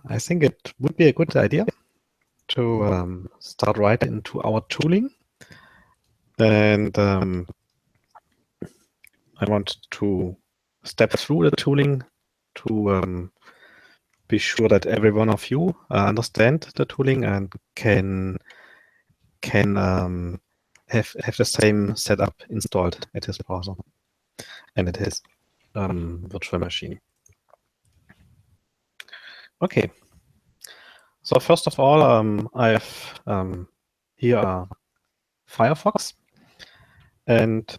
I think it would be a good idea to start right into our tooling. And I want to step through the tooling to be sure that every one of you understand the tooling and can have the same setup installed at his browser and at his virtual machine. Okay. So first of all, I have here Firefox, and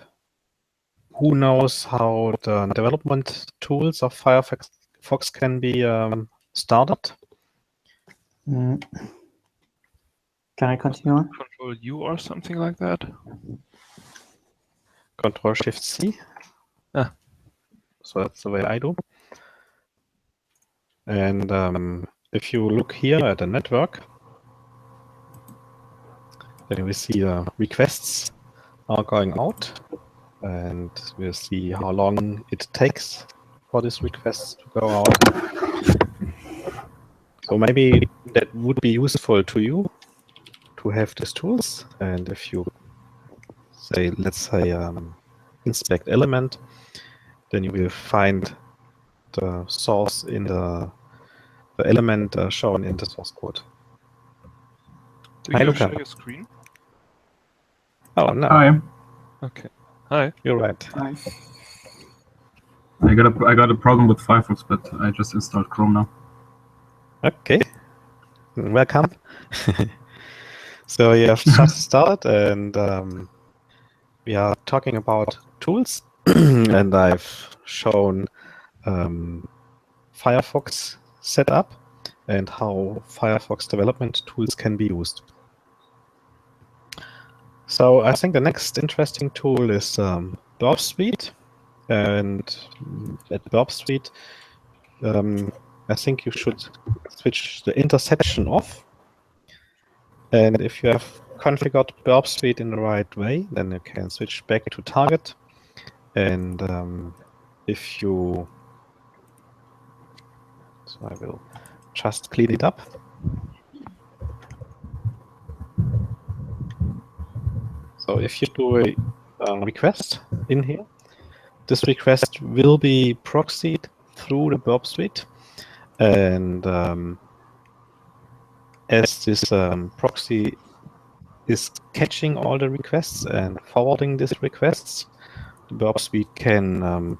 who knows how the development tools of Firefox can be started? Can I continue on? Control U or something like that? Control Shift C. Ah. So that's the way I do. And if you look here at the network, then we see the requests are going out, and we'll see how long it takes for these requests to go out. So maybe that would be useful to you to have these tools. And if you say, let's say, inspect element, then you will find the source in the element shown in the source code. Do you share your screen? Oh, no. Hi. Okay. Hi. You're right. Hi. I got a problem with Firefox, but I just installed Chrome now. Okay. Welcome. So you have just started, and we are talking about tools, and I've shown Firefox setup and how Firefox development tools can be used. So I think the next interesting tool is Burp Suite, and at Burp Suite, I think you should switch the intersection off. And if you have configured Burp Suite in the right way, then you can switch back to target. And if you, so I will just clean it up. So if you do a request in here, this request will be proxied through the Burp Suite. And as this proxy is catching all the requests and forwarding these requests, the Burp Suite can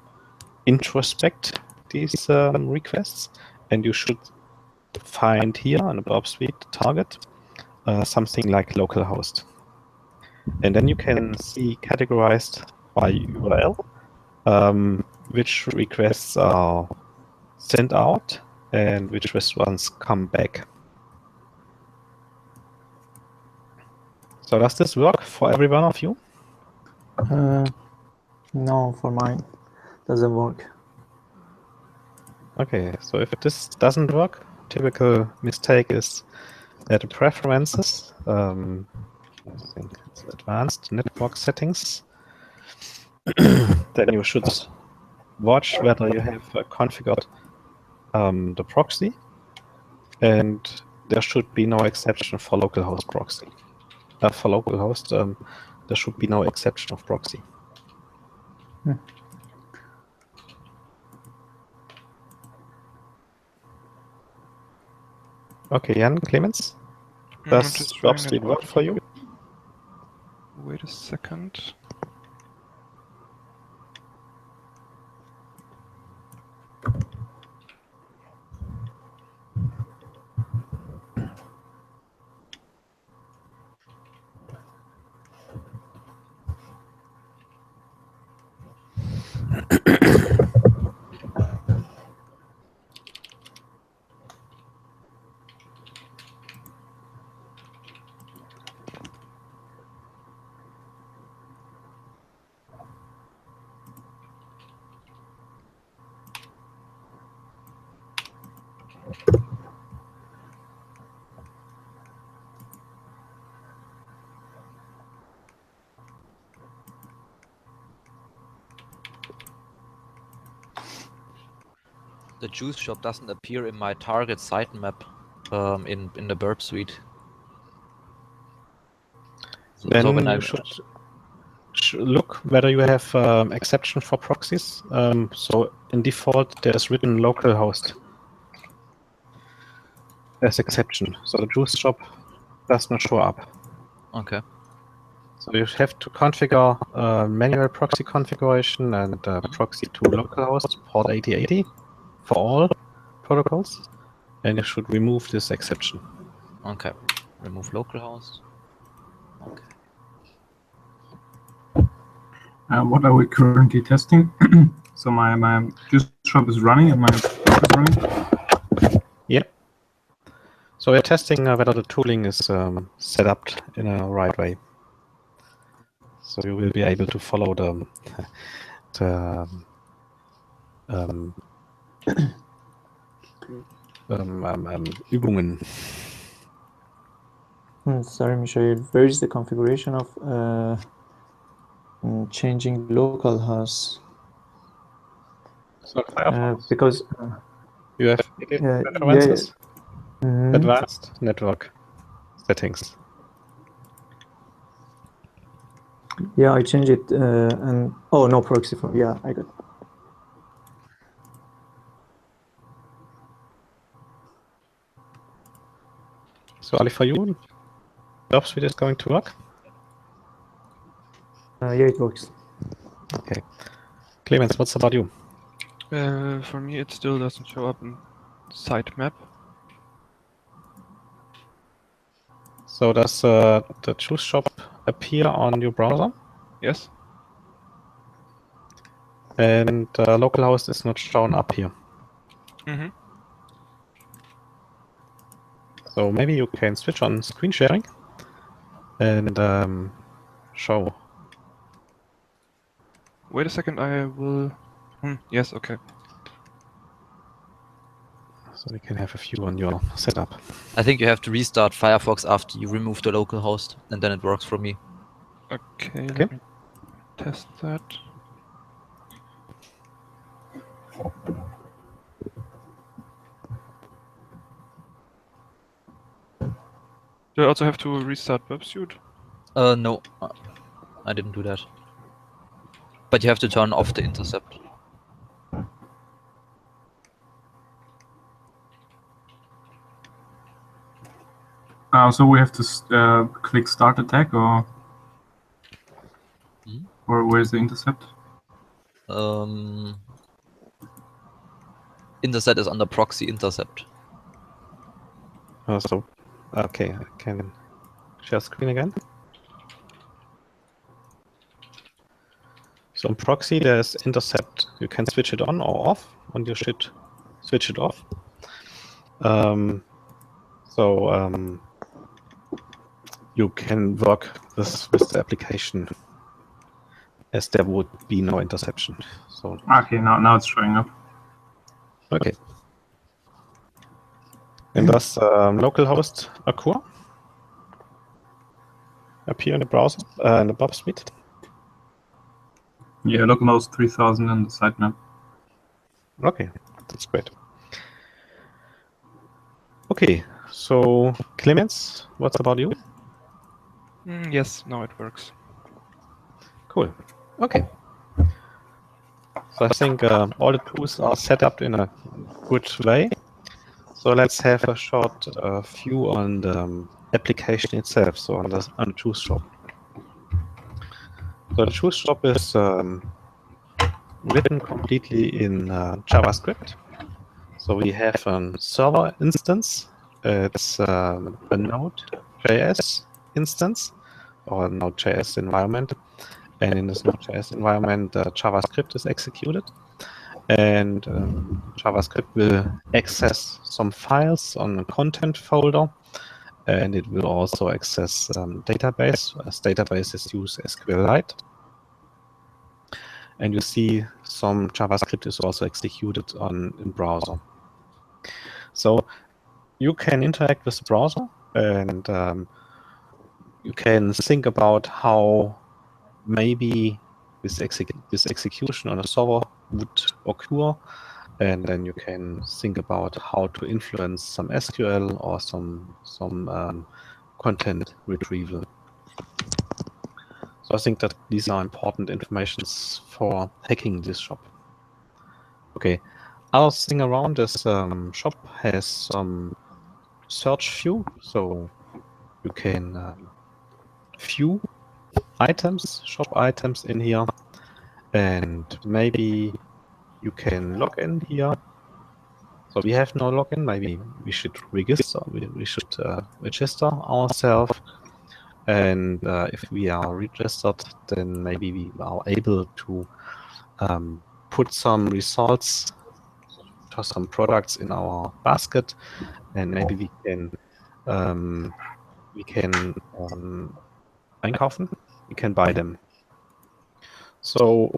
introspect these requests, and you should find here on the Burp Suite target something like localhost. And then you can see categorized by URL which requests are sent out and which ones come back. So does this work for every one of you? No, for mine doesn't work. Okay, so if this doesn't work, typical mistake is at the preferences. I think it's advanced network settings. Then you should watch whether you have configured the proxy, and there should be no exception for localhost proxy. For localhost, there should be no exception of proxy. Okay, Jan, Clemens, does Burp Suite work for you? Wait a second. the juice shop doesn't appear in my target sitemap in the burp suite. So Then when you should look whether you have exception for proxies. So in default, there's written localhost as exception. So the juice shop does not show up. Okay. So you have to configure manual proxy configuration and proxy to localhost port 8080 for all protocols, and you should remove this exception. Okay. Remove localhost. Okay. What are we currently testing? So my juice shop is running and my shop is running. Yep. So we're testing whether the tooling is set up in a right way. So you will be able to follow the Übungen. Sorry, Michael. Where is the configuration of changing localhost? So Firefox, Because you have yeah, preferences, mhm. advanced network settings. Yeah, I changed it and oh no proxy for I got it. So Ali, for you, Burp Suite is going to work? Yeah, it works. Okay. Clemens, what's about you? For me, it still doesn't show up in sitemap. So does the juice shop appear on your browser? Yes. And localhost is not shown up here. Mm-hmm. So maybe you can switch on screen sharing and show. Wait a second, I will... yes, okay. So we can have a view on your setup. I think you have to restart Firefox after you remove the localhost, and then it works for me. Okay, Okay. let me test that. Do I also have to restart WebSuite? No, I didn't do that. But you have to turn off the intercept. So we have to click start attack or where's the intercept? Intercept is under proxy intercept. So, okay, I can share screen again. So in proxy, there's intercept. You can switch it on or off, and you should switch it off. You can work with the application as there would be no interception. So Okay, now it's showing up. okay. And does localhost appear in the browser in the Burp Suite? Yeah, localhost 3000 in the sitemap. Okay, that's great. Okay, so Clemens, what about you? Yes, now it works. Cool. Okay. So I think all the tools are set up in a good way. So let's have a short view on the application itself, so on the juice shop. So the juice shop is written completely in JavaScript. So we have a server instance. It's a Node.js instance or Node.js environment. And in this Node.js environment, JavaScript is executed. And JavaScript will access some files on a content folder. And it will also access database, as databases use SQLite. And you see some JavaScript is also executed in browser. So you can interact with the browser, and you can think about how maybe this execution on a server would occur and then you can think about how to influence some SQL or some content retrieval. So I think that these are important informations for hacking this shop. Okay, other thing around this shop has some search view, so you can view items, shop items in here, and maybe you can log in here. So we have no login. Maybe we should register. We should register ourselves, and if we are registered, then maybe we are able to put some results to some products in our basket, and maybe we can einkaufen. We can buy them. So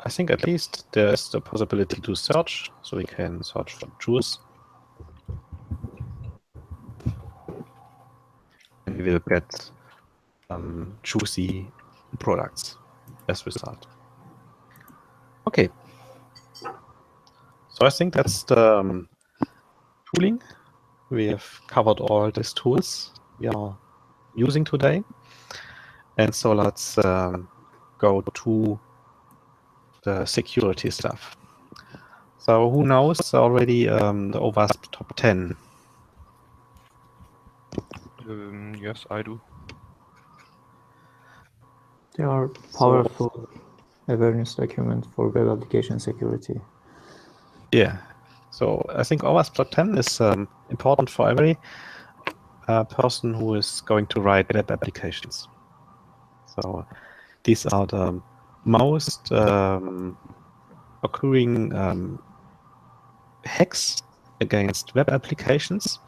I think at least there's the possibility to search. So we can search for juice. And we will get juicy products as result. Okay. So I think that's the tooling. We have covered all these tools we are using today. And so let's go to the security stuff. So who knows already the OWASP top 10? Yes, I do. They are powerful awareness document for web application security. Yeah. So I think OWASP top 10 is important for every person who is going to write web applications. So these are the most occurring hacks against web applications,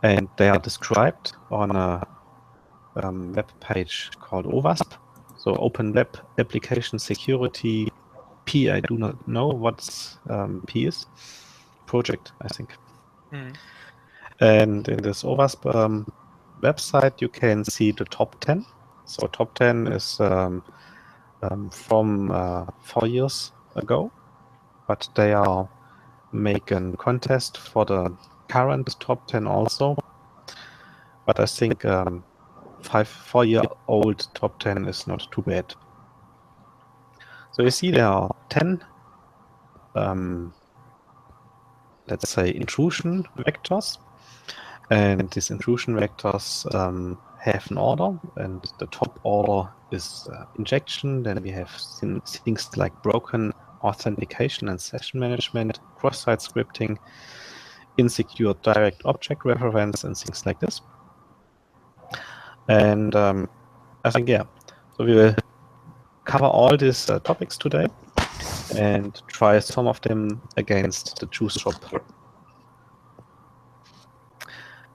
and they are described on a web page called OWASP. So Open Web Application Security P. I do not know what P is. Project, I think. And in this OWASP website, you can see the top 10. So top 10 is from 4 years ago, but they are making a contest for the current top 10 also. But I think 4-year-old top 10 is not too bad. So you see there are 10, let's say, intrusion vectors. And these intrusion vectors have an order, and the top order is injection. Then we have things like broken authentication and session management, cross-site scripting, insecure direct object reference, and things like this. And I think, yeah, so we will cover all these topics today and try some of them against the JuiceShop.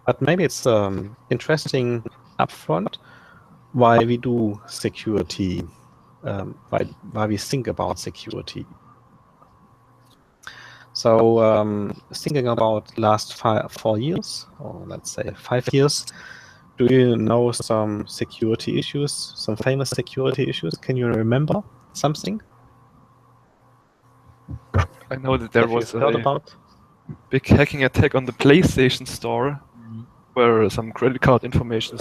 But maybe it's interesting upfront why we do security, why we think about security. So thinking about last 4 years, or let's say 5 years, do you know some security issues, some famous security issues? Can you remember something? I know that there Have you was heard a about? big hacking attack on the PlayStation Store, where some credit card information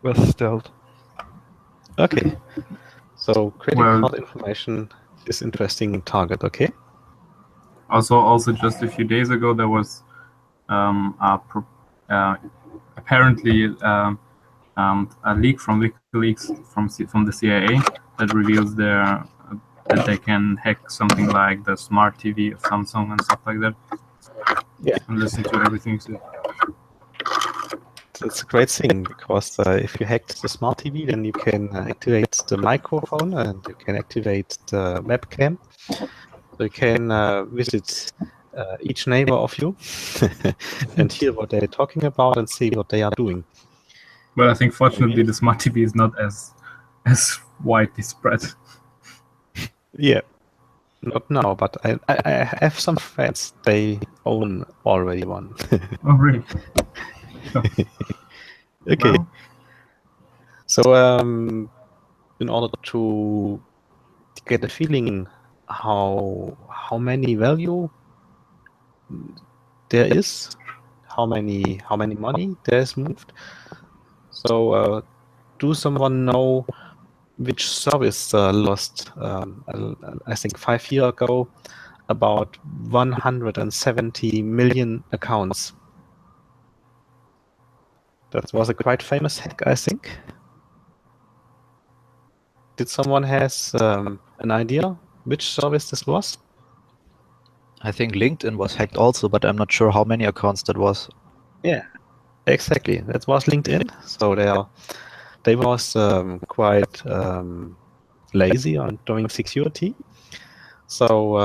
was stolen. Okay, so credit card information is interesting target. Okay. Also, just a few days ago, there was apparently a leak from WikiLeaks from the CIA that reveals that they can hack something like the smart TV of Samsung and stuff like that. Yeah. And listen to everything you say. It's a great thing because if you hacked the smart TV, then you can activate the microphone and you can activate the webcam. So you can visit each neighbor of you and hear what they're talking about and see what they are doing. Well, I think fortunately the smart TV is not as widely spread. Yeah, not now, but I have some friends. They own already one. Oh, really? Okay. Well. So in order to get a feeling how many value there is, how many money there is moved. So do someone know which service lost? I think 5 years ago, about 170 million accounts. That was a quite famous hack, I think. Did someone has an idea which service this was? I think LinkedIn was hacked also, but I'm not sure how many accounts that was. Yeah, exactly. That was LinkedIn. So they was quite lazy on doing security. So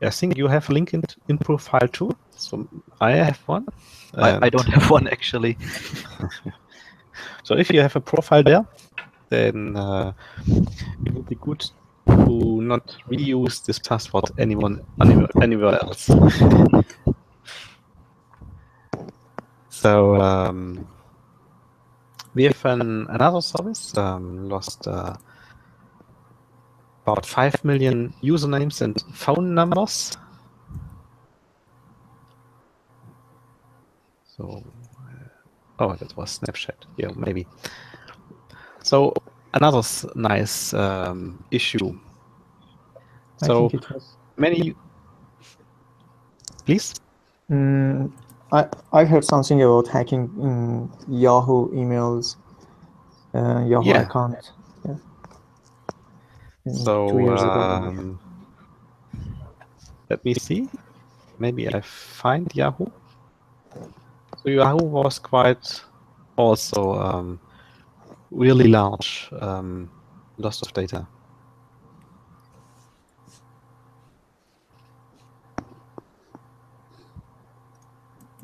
I think you have LinkedIn in profile too. So I have one. I don't have one actually. So if you have a profile there, then it would be good to not reuse this password anywhere else. So we have another service lost about 5 million usernames and phone numbers. So, oh, that was Snapchat. Yeah, maybe. So another nice issue. I So think it was. many. Please. I heard something about hacking in Yahoo emails, Yahoo Yeah. account. Yeah. So 2 years ago. let me see. Maybe I find Yahoo. So Yahoo was quite also really large loss of data.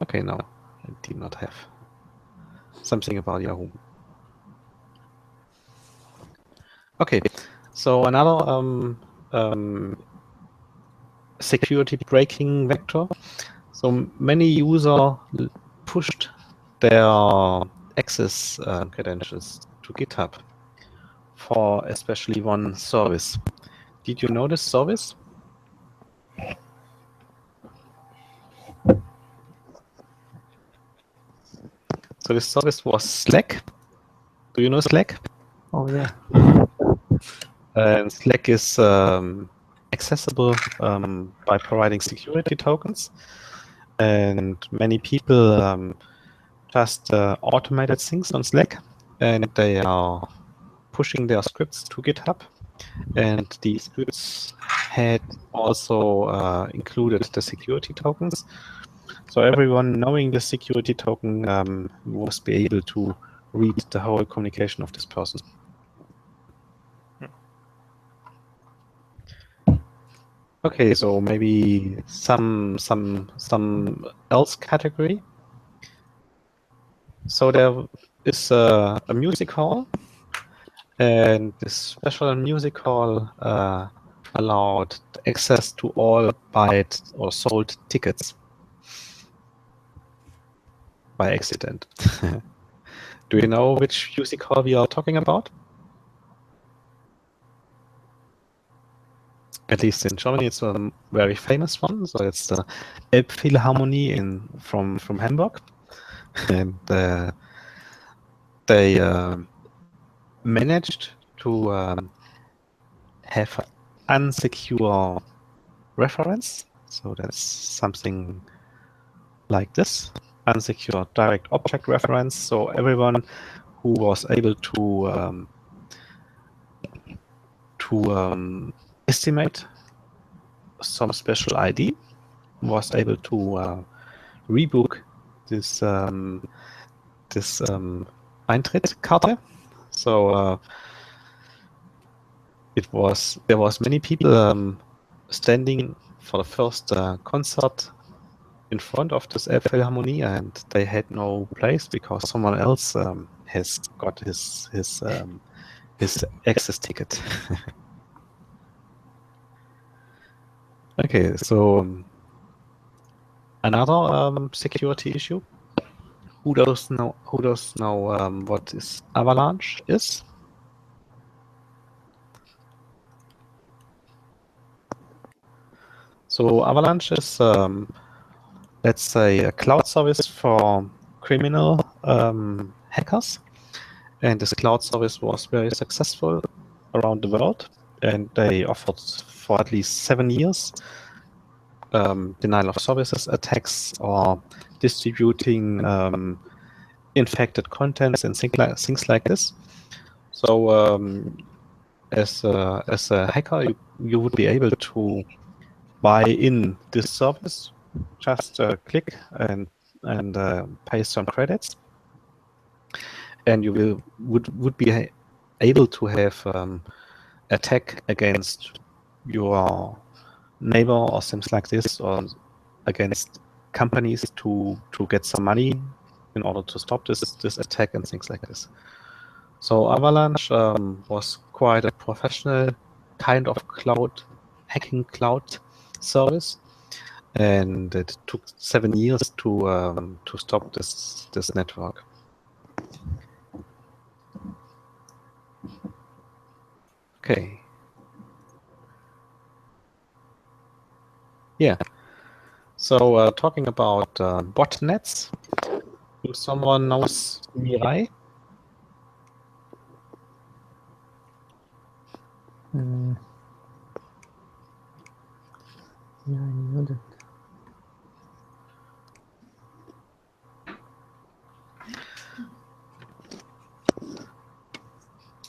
Okay, no, I did not have something about Yahoo. Okay, so another security breaking vector. So many users pushed their access credentials to GitHub for especially one service. Did you know this service? So this service was Slack. Do you know Slack? Oh yeah. And Slack is accessible by providing security tokens. And many people just automated things on Slack, and they are pushing their scripts to GitHub. And the scripts had also included the security tokens. So everyone knowing the security token was be able to read the whole communication of this person. Okay, so maybe some else category. So there is a music hall, and this special music hall allowed access to all bought or sold tickets by accident. Do you know which music hall we are talking about? At least in Germany, it's a very famous one. So it's the Elbphilharmonie from Hamburg, and they managed to have unsecure reference. So that's something like this, unsecure direct object reference. So everyone who was able to estimate some special ID was able to rebook this Eintrittskarte. So there was many people standing for the first concert in front of this Elbphilharmonie, and they had no place because someone else has got his access ticket. Okay, so another security issue. Who does know what is Avalanche is? So So Avalanche is, let's say, a cloud service for criminal hackers. And this cloud service was very successful around the world. And they offered for at least 7 years denial of services attacks or distributing infected contents and things like this. So as a hacker, you would be able to buy in this service, just click and pay some credits, and you would be able to have attack against your neighbor or things like this, or against companies to get some money in order to stop this attack and things like this. So Avalanche was quite a professional kind of hacking cloud service, and it took 7 years to stop this network. Okay. Yeah. So talking about botnets, if someone knows Mirai? Yeah, I know that.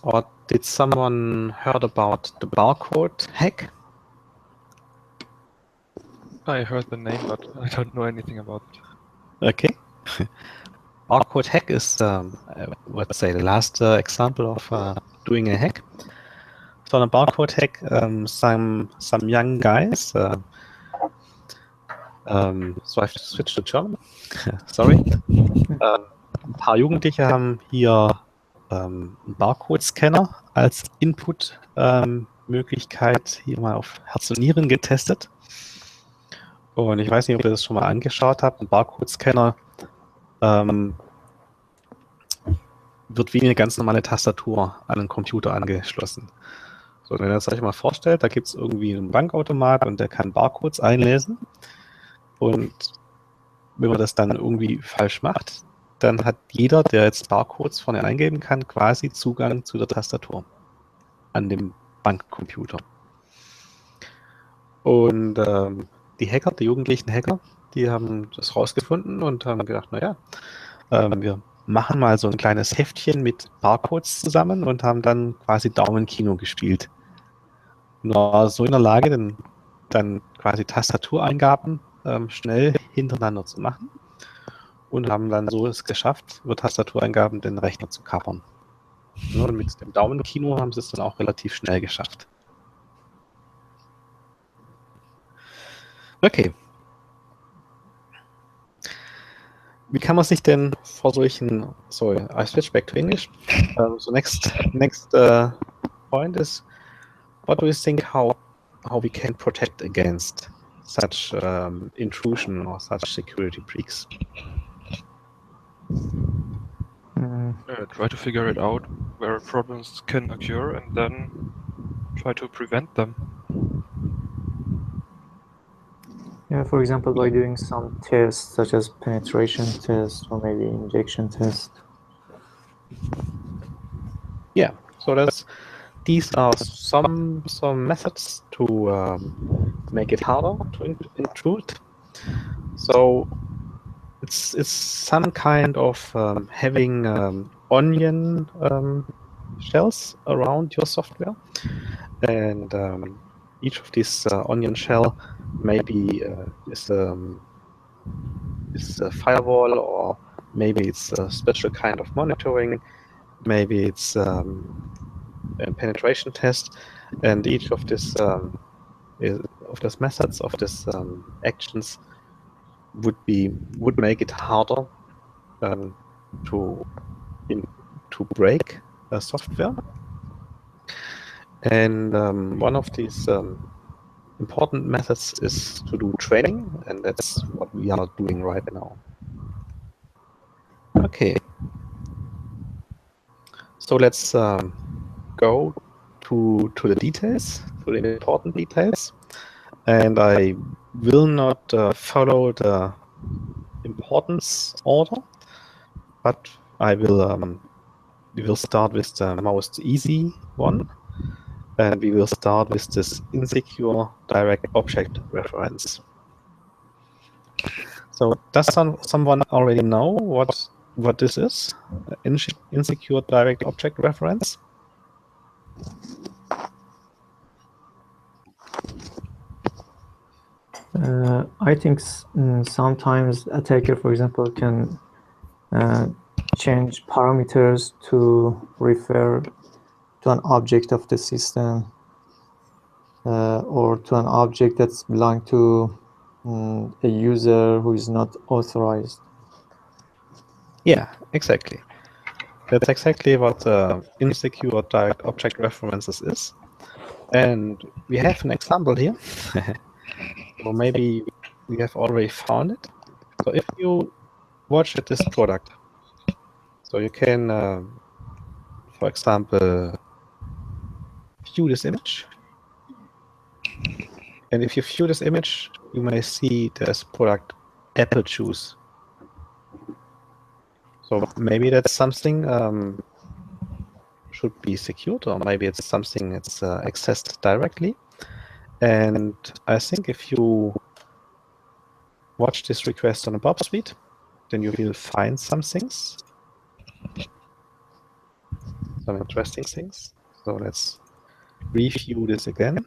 Or did someone heard about the barcode hack? I heard the name, but I don't know anything about it. Okay. Barcode hack is, let's say, the last example of doing a hack. So on a barcode hack, some young guys, so I have to switch to German. Sorry. Ein paar Jugendliche haben hier einen Barcode-Scanner als Input-Möglichkeit hier mal auf Herz und Nieren getestet. Und ich weiß nicht, ob ihr das schon mal angeschaut habt. Ein Barcode-Scanner wird wie eine ganz normale Tastatur an einen Computer angeschlossen. So, wenn ihr das euch mal vorstellt, da gibt es irgendwie einen Bankautomat und der kann Barcodes einlesen. Und wenn man das dann irgendwie falsch macht, dann hat jeder, der jetzt Barcodes vorne eingeben kann, quasi Zugang zu der Tastatur an dem Bankcomputer. Und die Hacker, die jugendlichen Hacker, die haben das rausgefunden und haben gedacht, naja, wir machen mal so ein kleines Heftchen mit Barcodes zusammen und haben dann quasi Daumenkino gespielt. Und war so in der Lage, dann quasi Tastatureingaben schnell hintereinander zu machen und haben dann so es geschafft, über Tastatureingaben den Rechner zu kapern. Ja, und mit dem Daumenkino haben sie es dann auch relativ schnell geschafft. Okay. Wie kann man sich denn vor solchen, sorry, I switch back to English. So next point is, what do you think how we can protect against such intrusion or such security breaks? Try to figure it out where problems can occur and then try to prevent them. Yeah, for example, by doing some tests such as penetration test or maybe injection test. Yeah, so these are some methods to make it harder to intrude. So it's some kind of having onion shells around your software, and each of these onion shell maybe is a firewall, or maybe it's a special kind of monitoring, maybe it's a penetration test, and each of these methods, of these actions would make it harder to break a software. And one of these important methods is to do training, and that's what we are doing right now. Okay. So let's go to the details, to the important details. And I will not follow the importance order, but I will we will start with the most easy one, and we will start with this insecure direct object reference. So does someone already know what this is? Insecure direct object reference? I think sometimes attacker, for example, can change parameters to refer to an object of the system or to an object that's belong to a user who is not authorized. Yeah, exactly. That's exactly what insecure direct object references is. And we have an example here. Or maybe we have already found it. So if you watch this product, so you can, for example, view this image. And if you view this image, you may see this product apple juice. So maybe that's something should be secured, or maybe it's something that's accessed directly. And I think if you watch this request on a Bob Suite, then you will find some things, some interesting things. So let's review this again.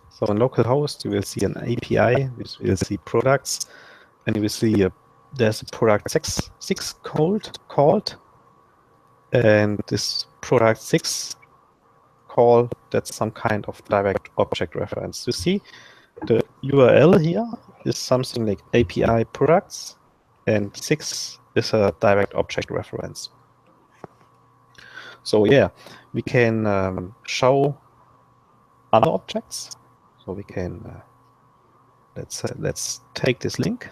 So on localhost, you will see an API, which will see products, and you will see there's a product 6 called, and this product 6 call, that's some kind of direct object reference. You see the URL here is something like API products, and 6 is a direct object reference. So yeah, we can show other objects. So we can let's take this link,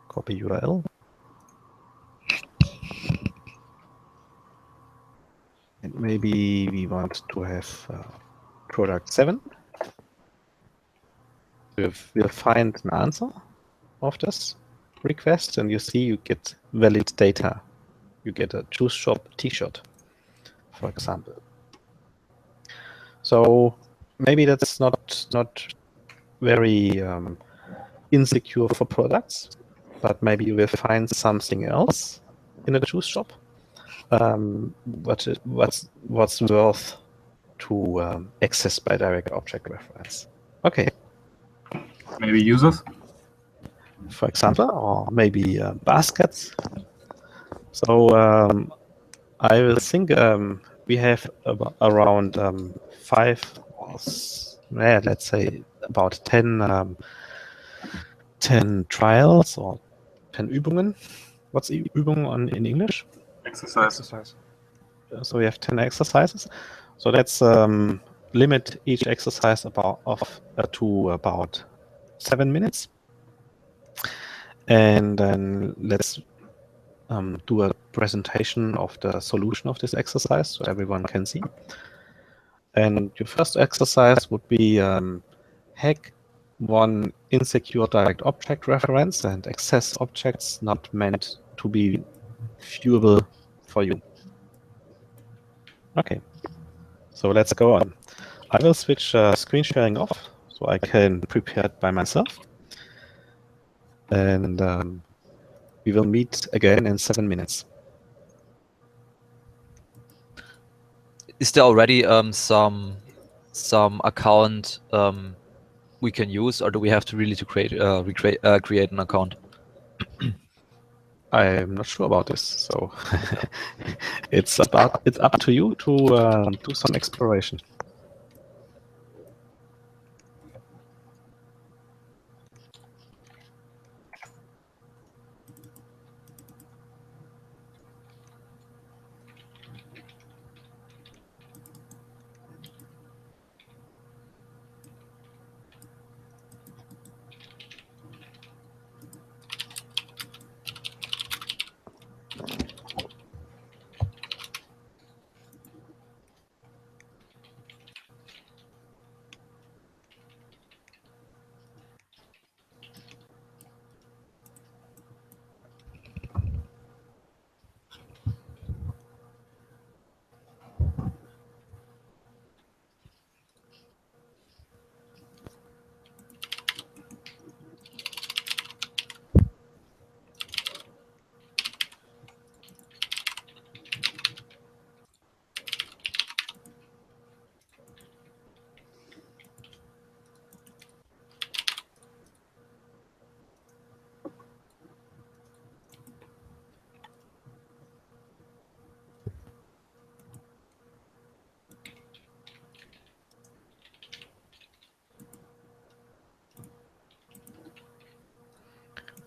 copy URL, and maybe we want to have product 7. We'll find an answer of this request, and you see you get valid data. You get a JuiceShop T-shirt, for example. So maybe that's not very insecure for products, but maybe you will find something else in a JuiceShop. What's worth to access by direct object reference? Okay. Maybe users? For example, or maybe baskets. So I will think we have around 5, or let's say about 10 trials or 10 Übungen. What's Übung in English? Exercise. So we have 10 exercises. So let's limit each exercise to about 7 minutes. And then let's do a presentation of the solution of this exercise so everyone can see. And your first exercise would be hack one insecure direct object reference and access objects not meant to be viewable for you. Okay, so let's go on. I will switch screen sharing off so I can prepare it by myself. And we will meet again in 7 minutes. Is there already some account we can use, or do we have to really create an account? I'm not sure about this, so it's up to you to do some exploration.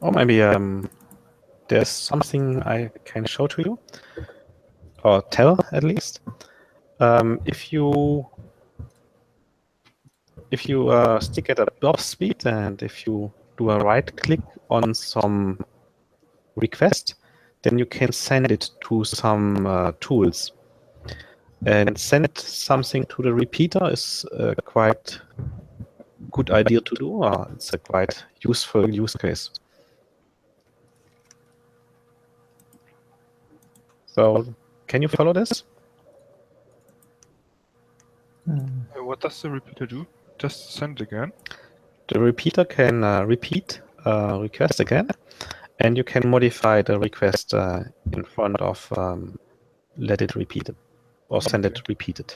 Or maybe there's something I can show to you, or tell at least. If you stick at a burp speed and if you do a right click on some request, then you can send it to some tools. And send something to the repeater is a quite good idea to do. It's a quite useful use case. So, can you follow this? What does the repeater do? Just send again? The repeater can repeat a request again, and you can modify the request in front of let it repeat it or send it repeated.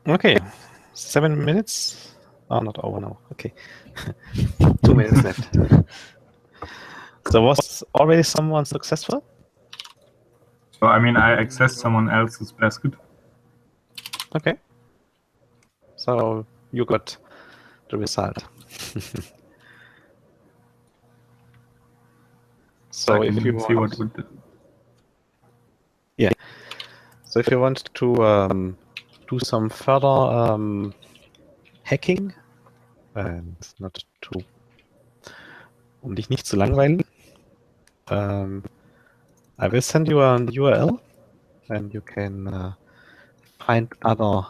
Okay, 7 minutes. Oh, not over now. Okay, 2 minutes left. So was already someone successful? So I mean, I accessed someone else's basket. Okay. So you got the result. So I if can you see want, what would. yeah. So if you want to do some further hacking and not to, dich nicht zu langweilen, I will send you an URL and you can find other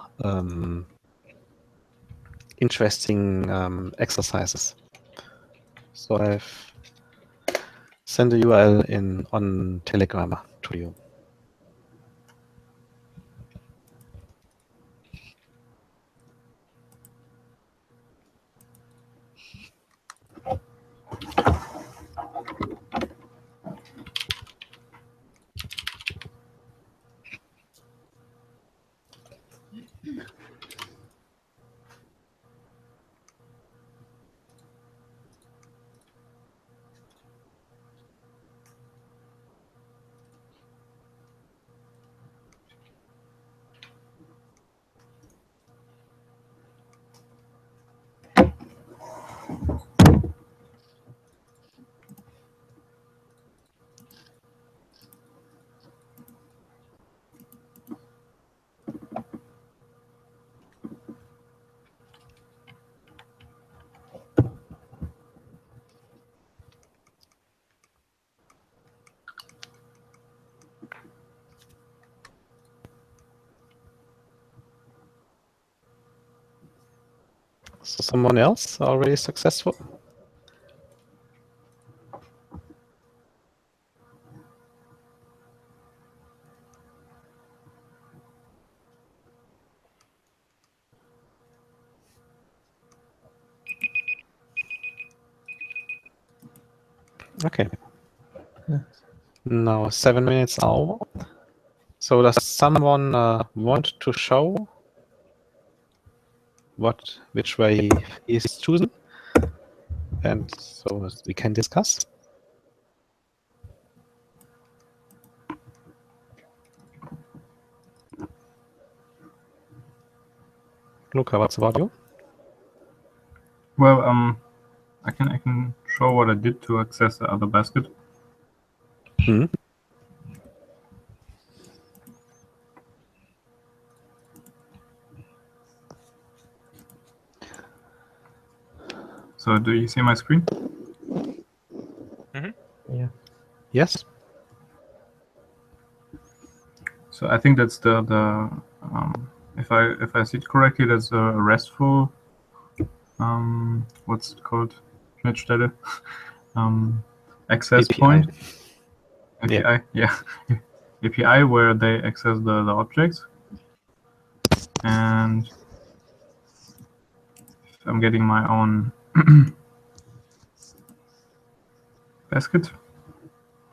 interesting exercises. So I've sent the URL on Telegram to you. So someone else already successful? Okay. Yeah. Now 7 minutes over. So does someone want to show which way he is chosen? And so we can discuss. Luca, what's about you? Well, I can show what I did to access the other basket. Hmm. So do you see my screen? Yeah. Yes. So I think that's the if I see it correctly, that's a RESTful what's it called? Schnittstelle. Access API. point. Yeah. API, yeah. API where they access the objects. And if I'm getting my own basket,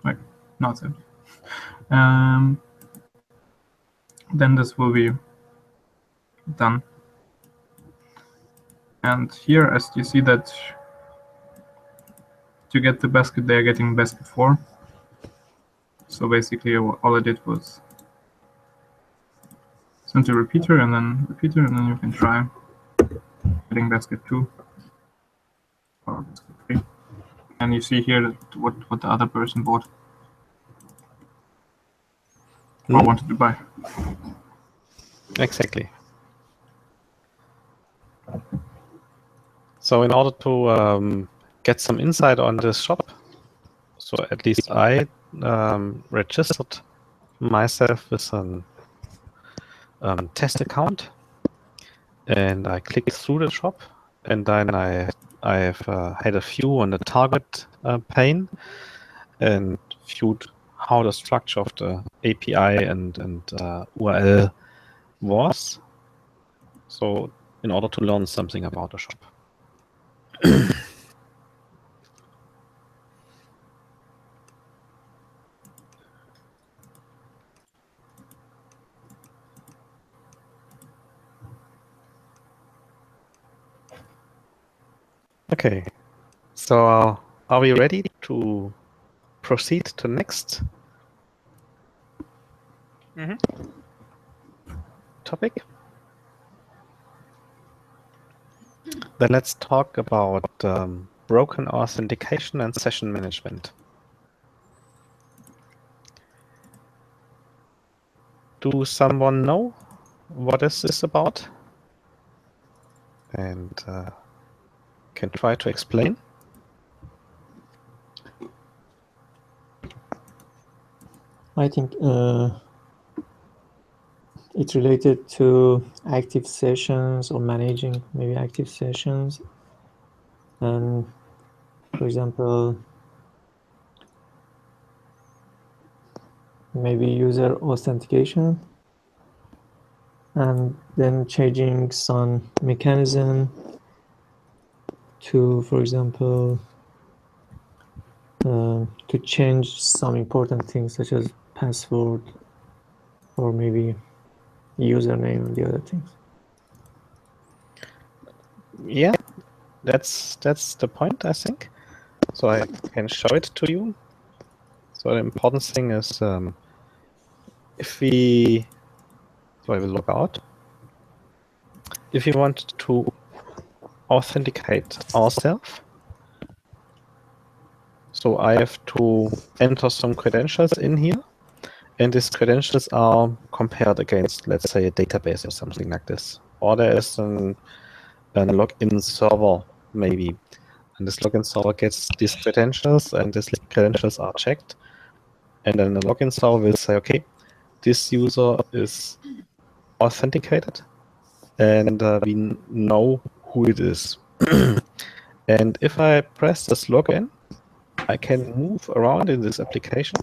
like not empty. Then this will be done. And here, as you see that to get the basket, they are getting basket 4. So basically, all I did was send a repeater, and then you can try getting basket 2 or basket 3. And you see here that what the other person bought or wanted to buy. Exactly. So in order to get some insight on this shop, so at least I registered myself with an test account, and I clicked through the shop, and then I've had a view on the target pane and viewed how the structure of the API and URL was. So in order to learn something about the shop. Okay, so are we ready to proceed to next topic? Then let's talk about broken authentication and session management. Do someone know what is this about? And can try to explain? I think it's related to active sessions or managing maybe active sessions. And for example, maybe user authentication, and then changing some mechanism to, for example, to change some important things such as password or maybe username and the other things. Yeah, that's the point, I think. So I can show it to you. So the important thing is if we, so I will log out. If you want to authenticate ourselves, so I have to enter some credentials in here, and these credentials are compared against, let's say, a database or something like this. Or there is a login server, maybe. And this login server gets these credentials, and these credentials are checked. And then the login server will say, okay, this user is authenticated, and we know who it is. And if I press this login, I can move around in this application,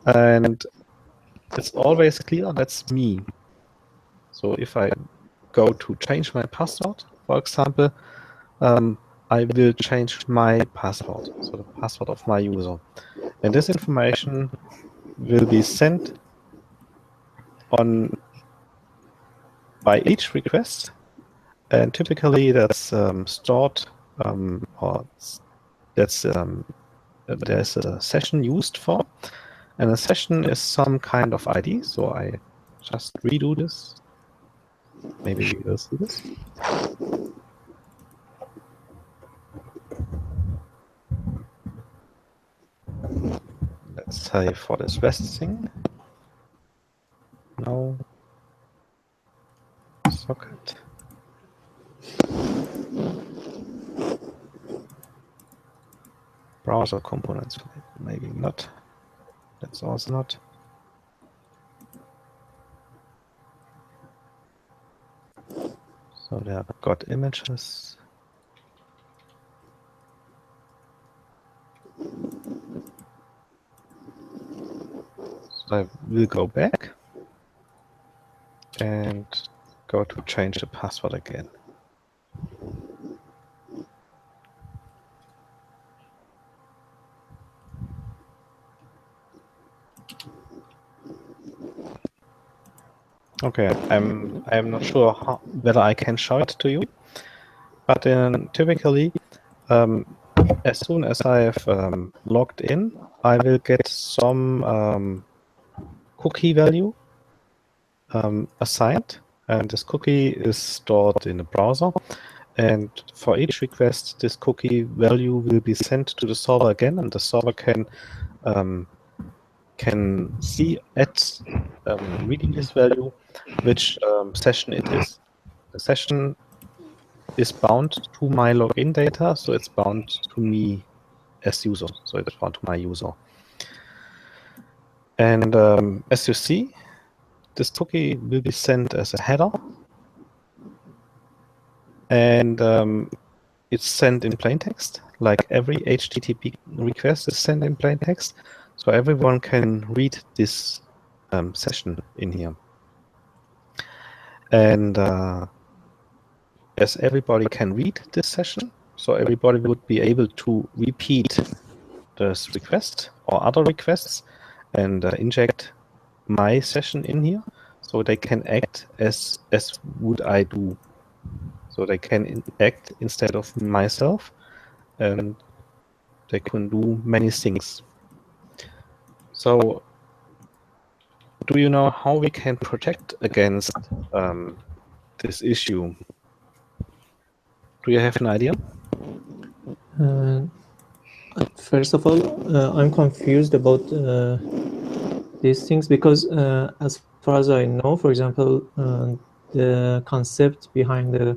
and it's always clear that's me. So if I go to change my password, for example, I I will change my password, so the password of my user. And this information will be sent on by each request, and typically that's stored or that's there's a session used for, and a session is some kind of ID. So I just redo this. Maybe we will see this. Let's say for this REST thing. No. Socket. Browser components, maybe not. That's also not. So they have got images. So I will go back and go to change the password again. Okay, I'm not sure whether I can show it to you, but typically, as soon as I have logged in, I will get some cookie value assigned, and this cookie is stored in the browser. And for each request, this cookie value will be sent to the server again, and the server can see at reading this value which session it is. The session is bound to my login data, so it's bound to me as user. So it's bound to my user. And as you see, this cookie will be sent as a header, and it's sent in plain text, like every HTTP request is sent in plain text, so everyone can read this session in here. And as everybody can read this session, so everybody would be able to repeat this request or other requests and inject my session in here, so they can act as would I do. So they can act instead of myself, and they can do many things. So do you know how we can protect against this issue? Do you have an idea? First of all, I'm confused about these things because as far as I know, for example, the concept behind the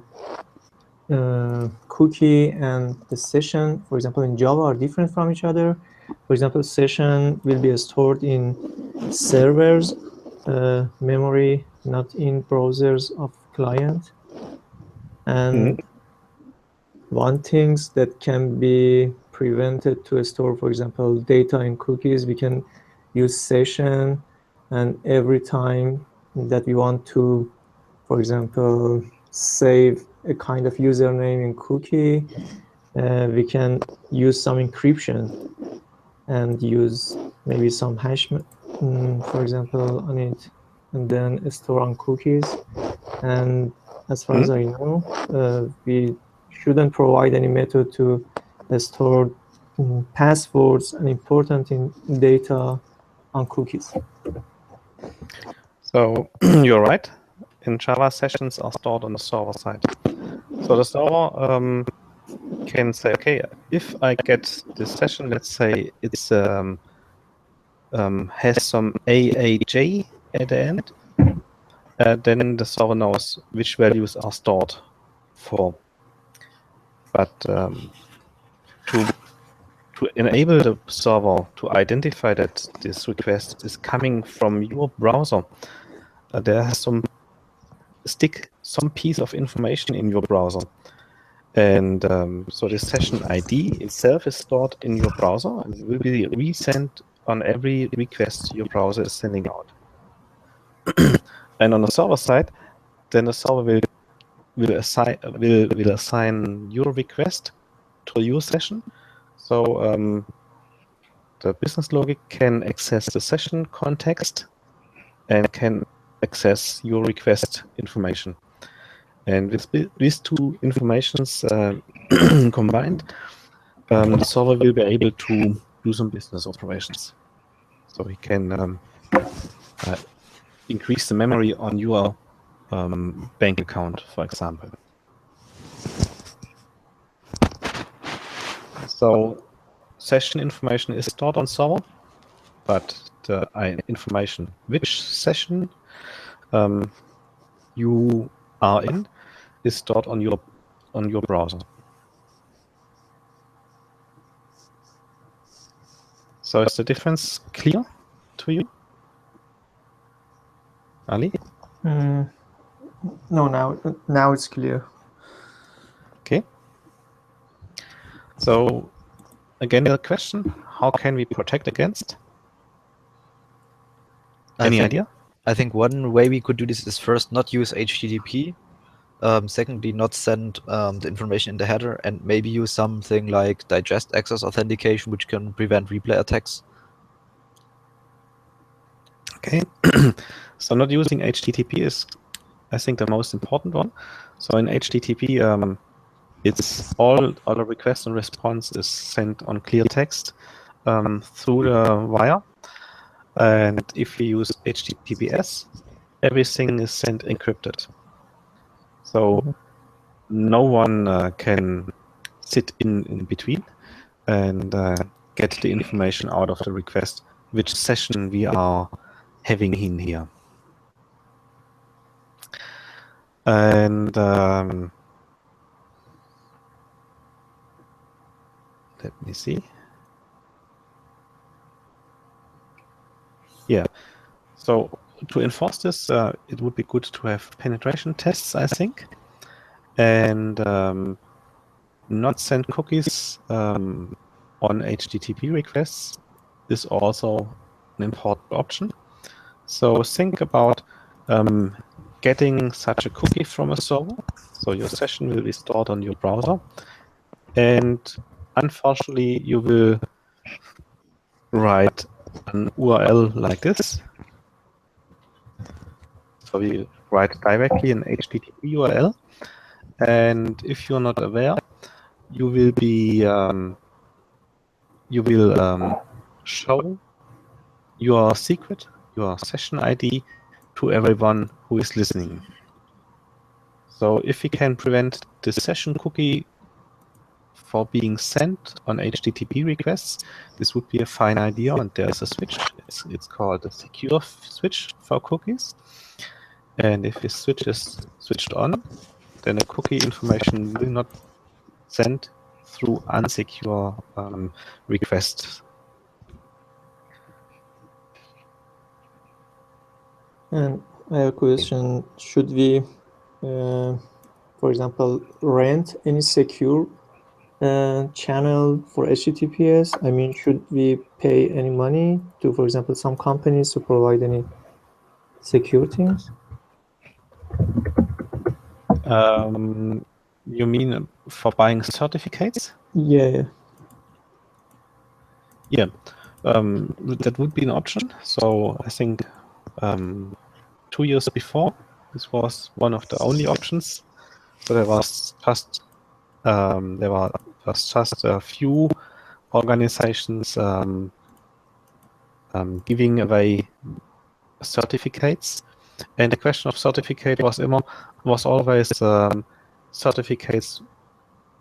cookie and the session, for example, in Java are different from each other. For example, session will be stored in servers memory, not in browsers of client. And one things that can be prevented to store, for example, data in cookies, we can use session, and every time that we want to, for example, save a kind of username in cookie, we can use some encryption and use maybe some hash, for example, on it, and then store on cookies. And as far as I know, we shouldn't provide any method to store passwords and important data on cookies. So you're right. In Java, sessions are stored on the server side. So the server can say, okay, if I get this session, let's say it's has some AAJ at the end, then the server knows which values are stored for. But to enable the server to identify that this request is coming from your browser, there has stick some piece of information in your browser. And so the session ID itself is stored in your browser and will be resent on every request your browser is sending out. And on the server side, then the server will assign your request to your session. So the business logic can access the session context and can access your request information. And with these two informations combined, the server will be able to do some business operations. So he can increase the memory on your bank account, for example. So session information is stored on server, but the information which session you are in is stored on your browser. So is the difference clear to you, Ali? No, now it's clear. Okay. So again, the question: how can we protect against? Any idea? I think one way we could do this is first not use HTTP. Secondly, not send the information in the header, and maybe use something like digest access authentication, which can prevent replay attacks. Okay. So not using HTTP is, I think, the most important one. So in HTTP, it's all the request and response is sent on clear text through the wire. And if we use HTTPS, everything is sent encrypted. So no one can sit in between and get the information out of the request, which session we are having in here. And let me see. Yeah. So to enforce this, it would be good to have penetration tests, I think, and not send cookies on HTTP requests is also an important option. So think about getting such a cookie from a server. So your session will be stored on your browser, and unfortunately, you will write an URL like this. So we write directly an HTTP URL, and if you're not aware, you will be show your secret, your session ID, to everyone who is listening. So if we can prevent the session cookie for being sent on HTTP requests, this would be a fine idea. And there's a switch. It's called a secure switch for cookies. And if this switch is switched on, then the cookie information will not send through unsecure requests. And I have a question: should we, for example, rent any secure channel for HTTPS? I mean, should we pay any money to, for example, some companies to provide any secure things? You mean for buying certificates? Yeah. Yeah, that would be an option. So I think 2 years before, this was one of the only options. So there was just a few organizations giving away certificates, and the question of certificate was always certificates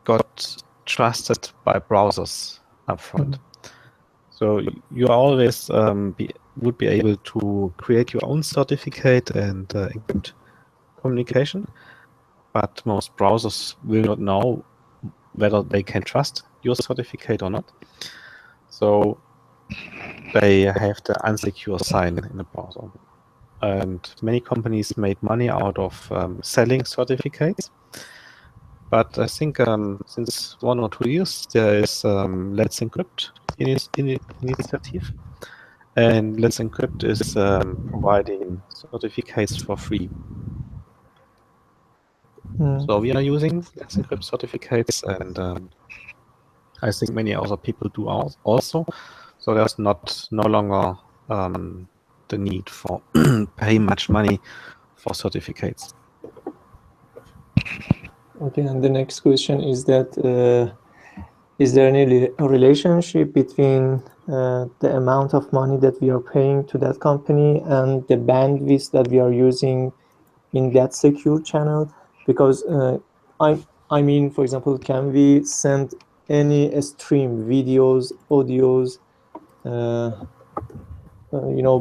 got trusted by browsers upfront. So you always would be able to create your own certificate and encrypt communication, but most browsers will not know whether they can trust your certificate or not. So they have the unsecure sign in the browser. And many companies made money out of selling certificates. But I think since 1 or 2 years, there is Let's Encrypt initiative. And Let's Encrypt is providing certificates for free. So we are using Let's Encrypt certificates, and I think many other people do also. So there's no longer the need for pay much money for certificates. Okay, and the next question is that is there any relationship between the amount of money that we are paying to that company and the bandwidth that we are using in that secure channel? Because I mean, for example, can we send any stream, videos, audios,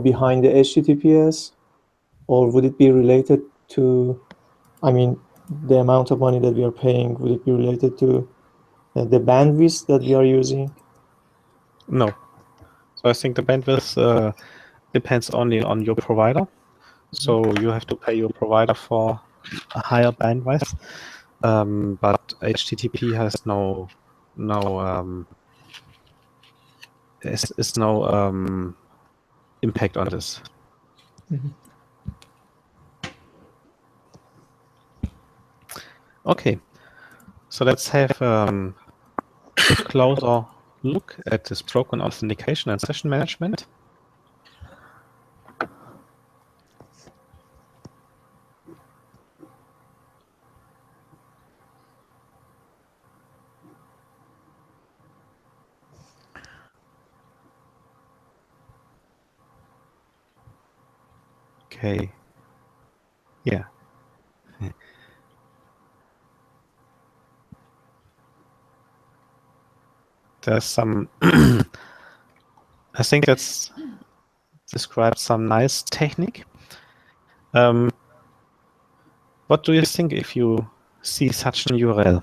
behind the HTTPS, or would it be related to, I mean, the amount of money that we are paying, would it be related to the bandwidth that we are using? No. So I think the bandwidth depends only on your provider. So you have to pay your provider for a higher bandwidth, but HTTP has no impact on this. Okay, so let's have a closer look at this broken authentication and session management. Okay, yeah. There's some, I think that's describes some nice technique. What do you think if you see such an URL?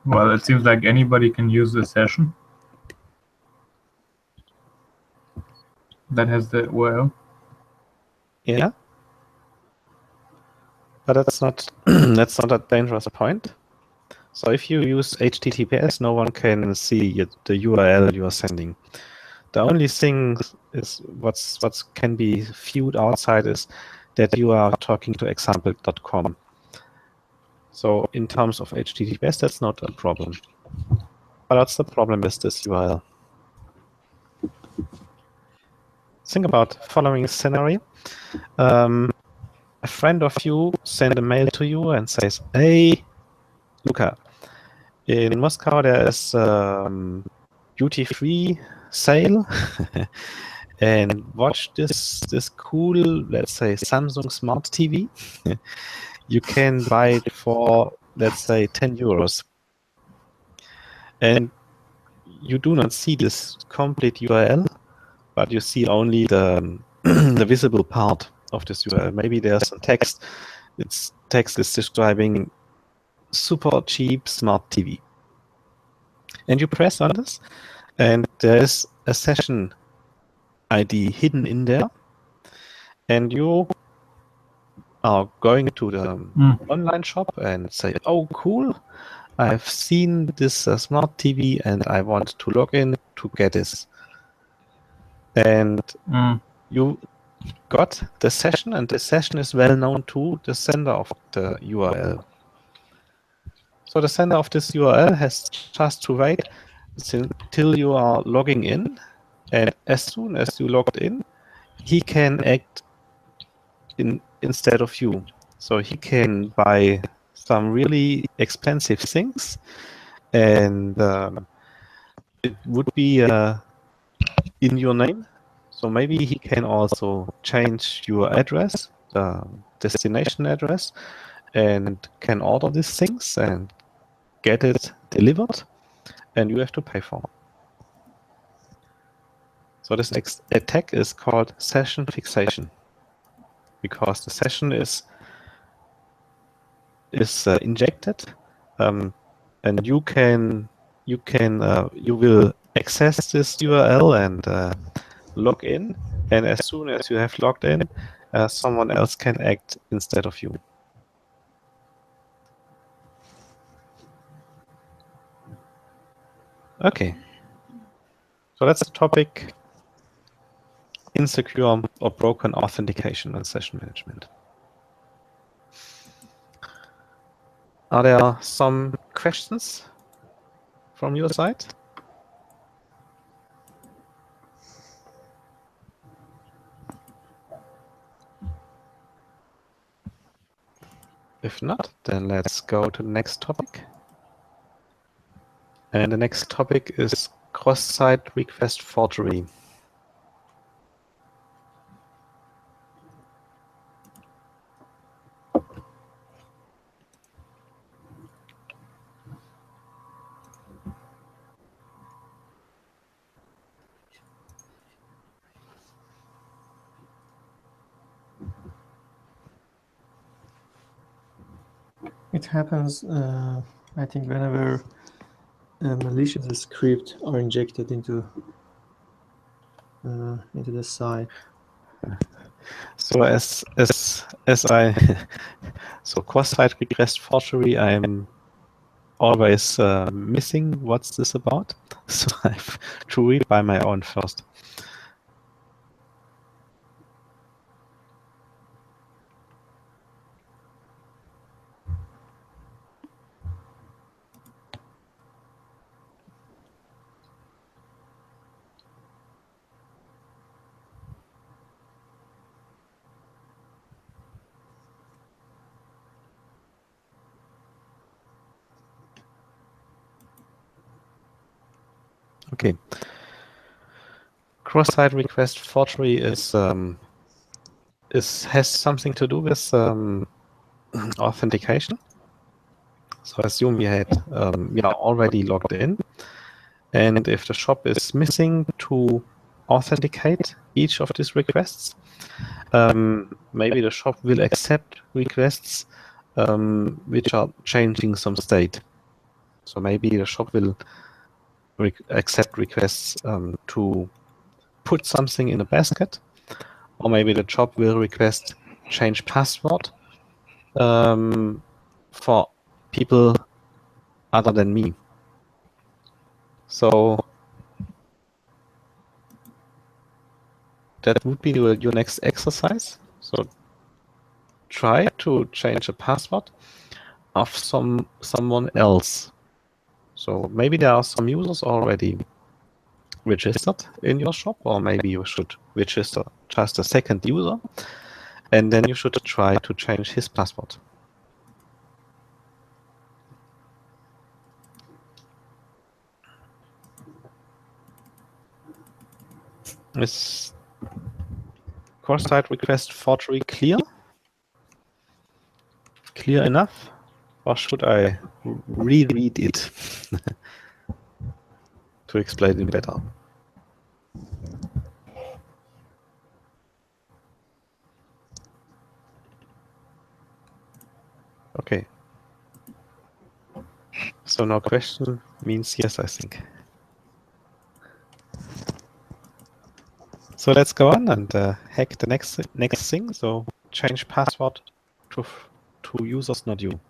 Well, it seems like anybody can use the session that has the URL. Yeah, but that's not that's not a dangerous point. So if you use HTTPS, no one can see the URL you are sending. The only thing is what can be viewed outside is that you are talking to example.com. So in terms of HTTPS, that's not a problem. But that's the problem with this URL. Think about following scenario. A friend of you send a mail to you and says, "Hey, Luca, in Moscow there is duty-free sale, and watch this cool, let's say, Samsung Smart TV. You can buy it for, let's say, 10 euros. And you do not see this complete URL, but you see only the the visible part of this URL. Maybe there's some text. Its text is describing super cheap smart TV. And you press on this, and there's a session ID hidden in there. And you are going to the online shop and say, "Oh, cool! I've seen this smart TV and I want to log in to get this." And you got the session, and the session is well known to the sender of the URL. So the sender of this URL has just to wait till you are logging in, and as soon as you logged in, he can act instead of you. So he can buy some really expensive things, and it would be in your name. So maybe he can also change your address, the destination address, and can order these things and get it delivered, and you have to pay for it. So this attack is called session fixation, because the session is injected, and you will access this URL and log in, and as soon as you have logged in, someone else can act instead of you. Okay, so that's the topic insecure or broken authentication and session management. Are there some questions from your side? If not, then let's go to the next topic. And the next topic is cross-site request forgery. It happens, I think, whenever malicious scripts are injected into the site. So as I so cross-site request forgery, I'm always missing what's this about. So I have to read by my own first. Okay. Cross-site request forgery has something to do with authentication. So assume we are already logged in, and if the shop is missing to authenticate each of these requests, maybe the shop will accept requests which are changing some state. So maybe the shop will accept requests to put something in a basket, or maybe the shop will request change password for people other than me. So that would be your next exercise. So try to change a password of someone else. So maybe there are some users already registered in your shop, or maybe you should register just a second user, and then you should try to change his password. Is cross-site request forgery clear? Clear enough? Or should I reread it to explain it better? Okay. So no question means yes, I think. So let's go on and hack the next thing. So change password to users, not you.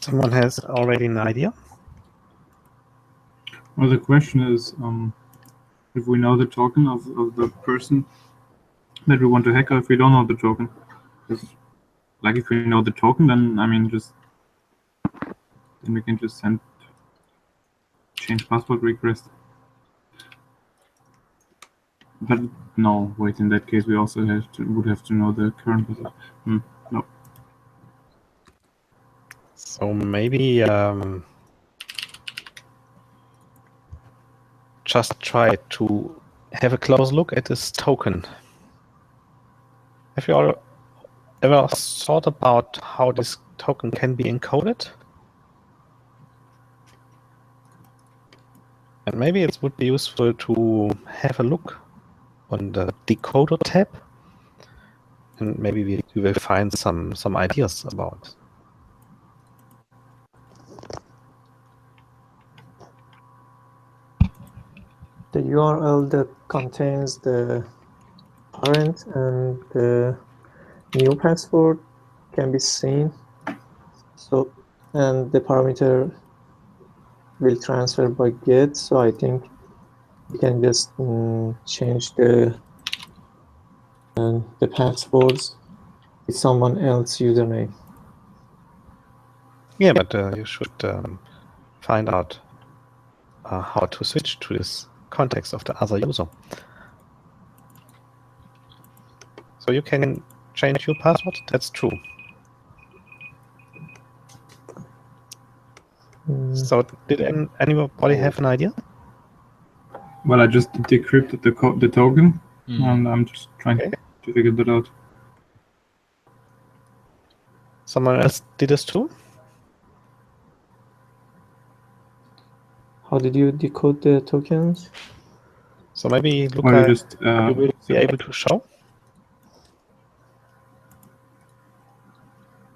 Someone has already an idea? Well, the question is, if we know the token of the person that we want to hack, or if we don't know the token. Because, like, if we know the token, then I mean, then we can just change password request. But no, wait. In that case, we also would have to know the current password. No. So maybe just try to have a close look at this token. Have you all ever thought about how this token can be encoded? And maybe it would be useful to have a look on the decoder tab, and maybe we will find some ideas about. The URL that contains the parent and the new password can be seen. So, and the parameter will transfer by get. So I think you can just change the passwords with someone else's username. Yeah, but you should find out how to switch to this context of the other user. So you can change your password, that's true. So did anybody have an idea? Well, I just decrypted the token, and I'm just trying to figure that out. Someone else did this too? How did you decode the tokens? So maybe Luca, Well, you just you will be able to show.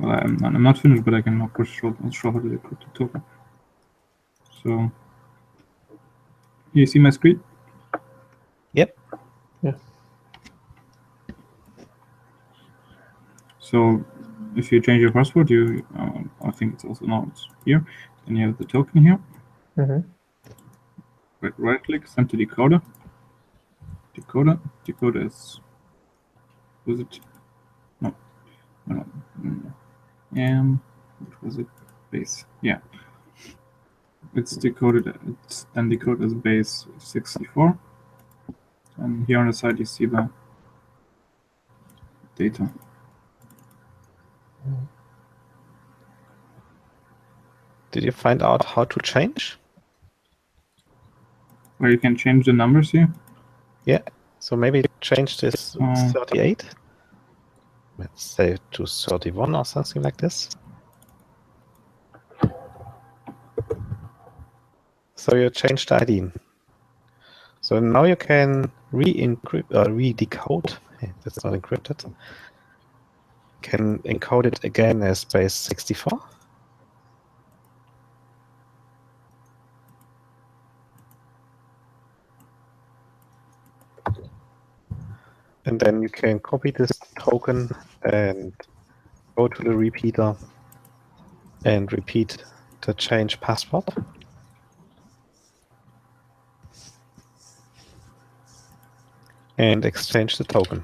well, I'm not finished, but I can of course show how to decode the token. So, you see my screen? Yep. Yeah. So, if you change your password, you I think it's also now it's here. Then you have the token here. Mm-hmm. Right click, send to decoder. Decoder is, was it? No. What was it? Base. Yeah. It's decoded. It's then decoded as base 64. And here on the side you see the data. Did you find out how to change? Where you can change the numbers here. Yeah. So maybe change this 38. Let's say to 31 or something like this. So you changed the ID. So now you can re-decode. Hey, that's not encrypted. Can encode it again as base 64. And then you can copy this token and go to the repeater and repeat the change password. And exchange the token.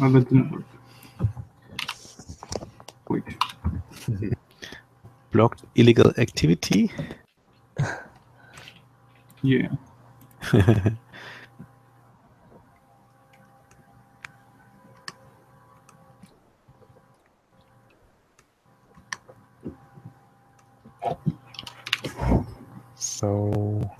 Well, that didn't work. Wait. Blocked illegal activity. Yeah. So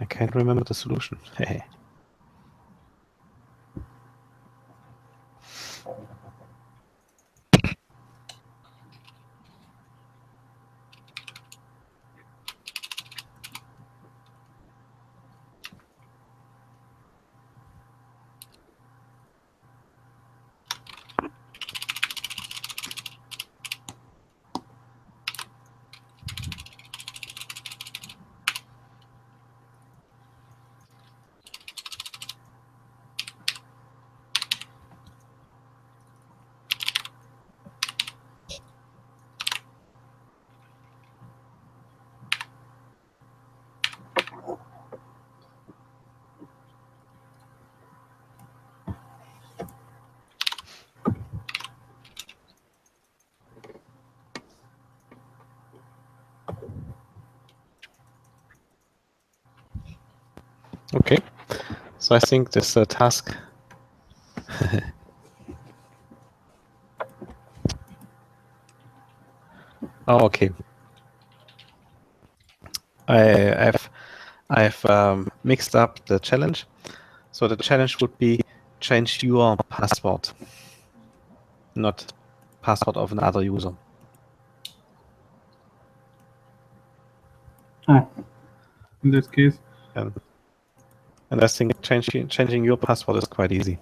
can't remember the solution. Okay, so I think this task oh, okay. I've mixed up the challenge. So the challenge would be change your password, not password of another user. Oh, in this case, And I think changing your password is quite easy.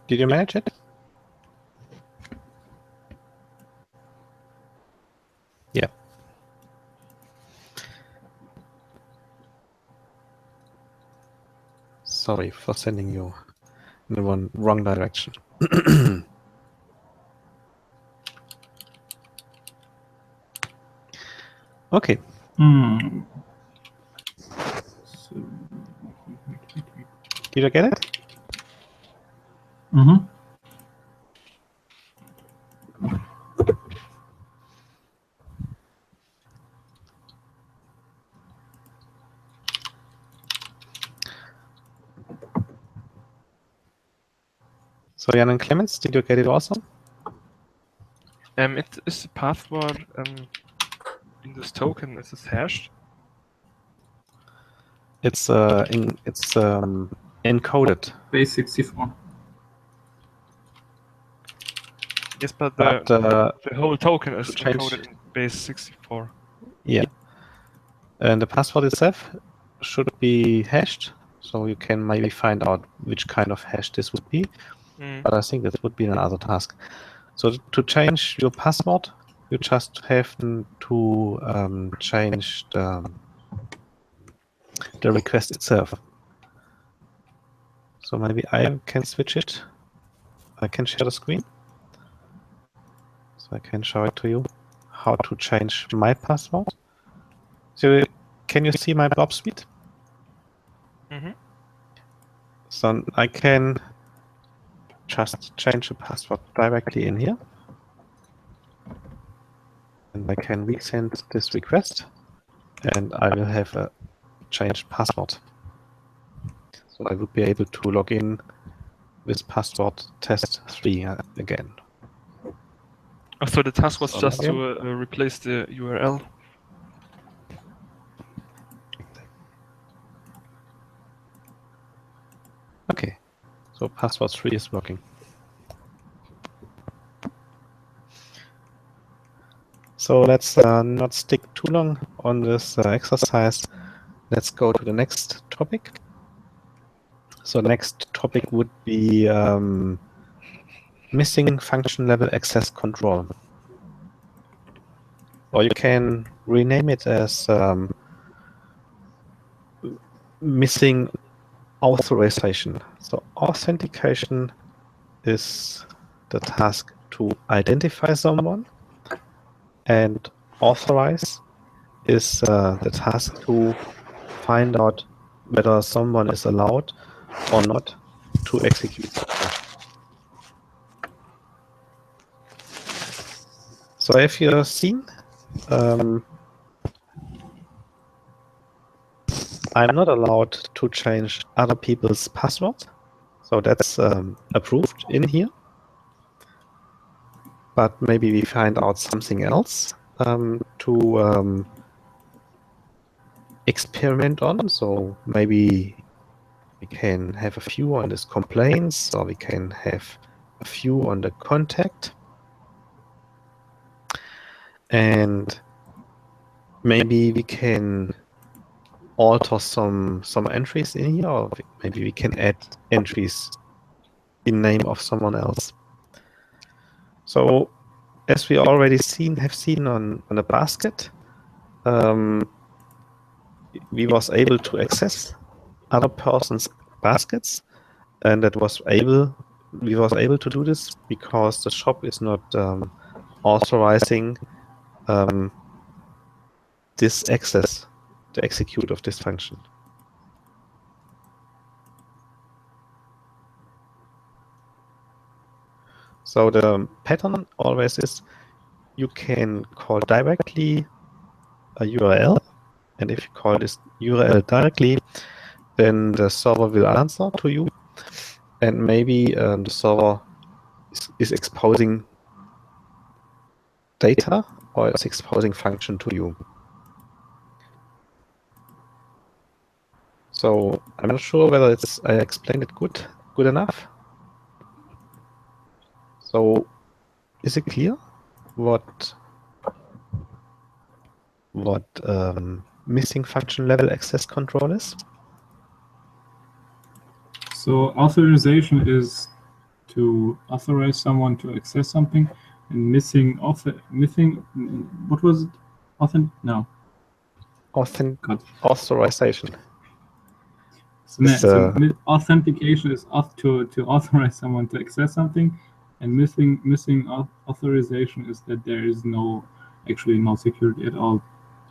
Did you manage it? Yeah. Sorry for sending you in the wrong direction. Okay. So, Did you get it? mm-hmm. So Jan and Clemens, did you get it also? It is the password in this token. Is this hashed? It's encoded. Base 64. Yes, but But the whole token is change- encoded in base 64. yeah. And the password itself should be hashed, so you can maybe find out which kind of hash this would be. But I think that would be another task. So to change your password, you just have to change the request itself. So maybe I can switch it. I can share the screen. So I can show it to you how to change my password. So can you see my Bob suite? Mm-hmm. So I can just change the password directly in here. And I can resend this request. And I will have a changed password. So I would be able to log in with password test3 again. Oh, so the task was So just again. to replace the URL. Okay, so password 3 is working. So let's not stick too long on this exercise. Let's go to the next topic. So next topic would be missing function level access control. Or you can rename it as missing authorization. So authentication is the task to identify someone, and authorize is the task to find out whether someone is allowed or not to execute something. So have you seen? I'm not allowed to change other people's password. So that's approved in here. But maybe we find out something else to experiment on. So maybe we can have a view on this complaints, or we can have a view on the contact. And maybe we can alter some entries in here, or maybe we can add entries in name of someone else. So as we already have seen on the basket, we was able to access other person's baskets, and we was able to do this because the shop is not authorizing this access, the execute of this function. So the pattern always is you can call directly a URL, and if you call this URL directly, then the server will answer to you, and maybe the server is exposing data or is exposing function to you. So I'm not sure whether I explained it good enough. So is it clear what missing function level access control is? So authorization is to authorize someone to access something, and missing what was it? Authorization. So authentication is to authorize someone to access something, and missing authorization is that there is actually no security at all.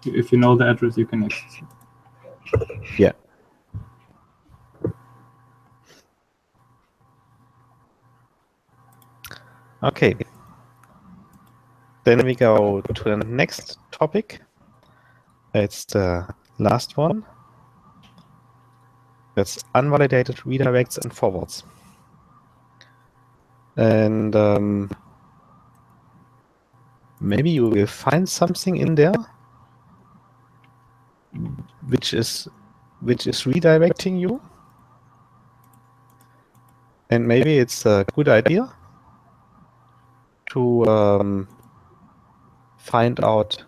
If you know the address, you can access it. Yeah. Okay. Then we go to the next topic. It's the last one. That's unvalidated redirects and forwards. And maybe you will find something in there which is redirecting you. And maybe it's a good idea to find out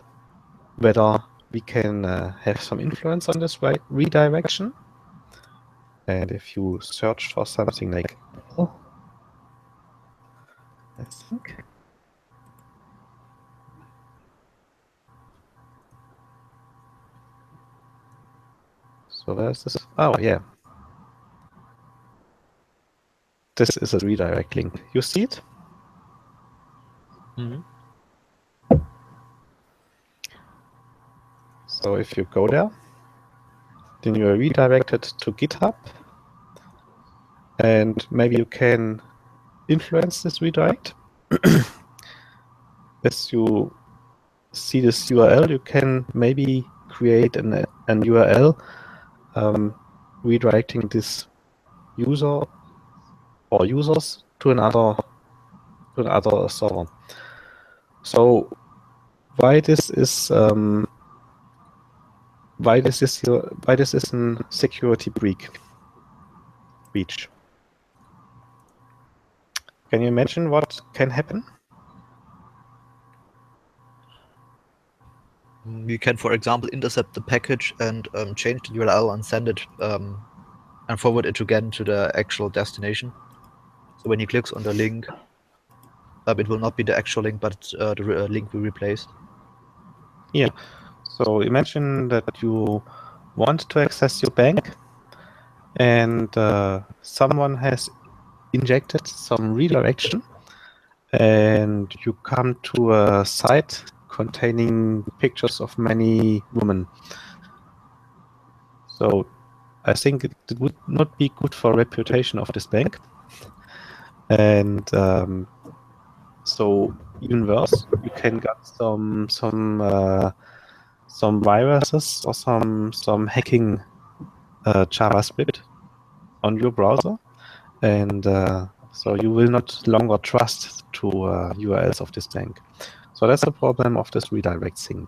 whether we can have some influence on this redirection. And if you search for something like, I think. So there's this. Oh, yeah. This is a redirect link. You see it? Mm-hmm. So if you go there, then you are redirected to GitHub, and maybe you can influence this redirect. As you see this URL, you can maybe create an URL redirecting this user or users to another server. So why this is a security breach? Can you imagine what can happen? You can, for example, intercept the package and change the URL and send it and forward it again to the actual destination. So when he clicks on the link, it will not be the actual link, but the link we replaced. Yeah. So imagine that you want to access your bank, and someone has injected some redirection, and you come to a site containing pictures of many women. So I think it would not be good for reputation of this bank. And so even worse, you can get some viruses or some hacking JavaScript on your browser, and so you will not longer trust to URLs of this bank. So that's the problem of this redirect thing.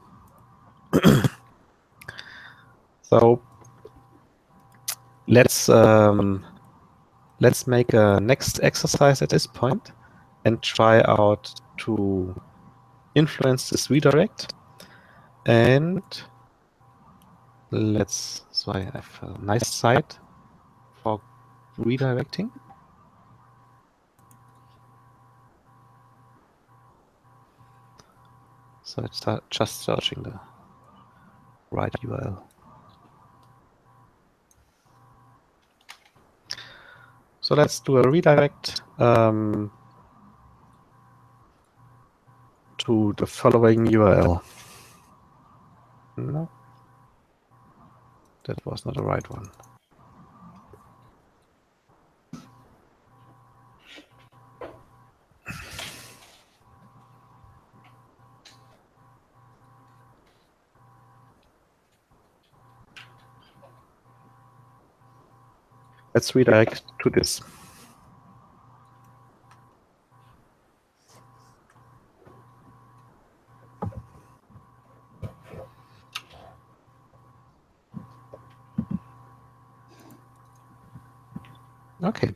So let's make a next exercise at this point and try out to influence this redirect. And so I have a nice site for redirecting. So it's just searching the right URL. So let's do a redirect to the following URL. No, that was not the right one. Let's redirect to this. Okay.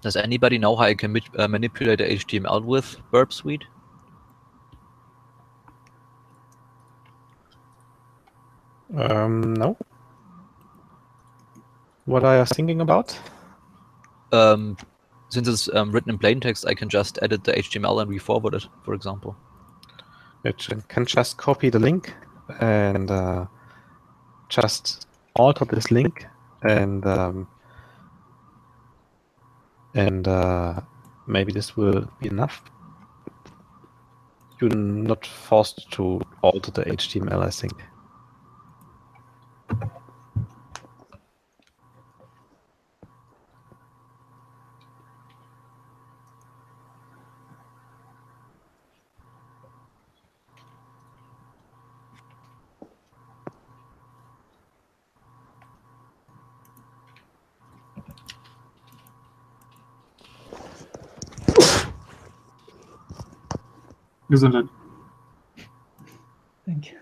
Does anybody know how I can manipulate the HTML with Burp Suite? No. What are you thinking about? Since it's written in plain text, I can just edit the HTML and re-forward it, for example. You can just copy the link and just alter this link and maybe this will be enough. You're not forced to alter the HTML, I think. Gesundheit. Thank you.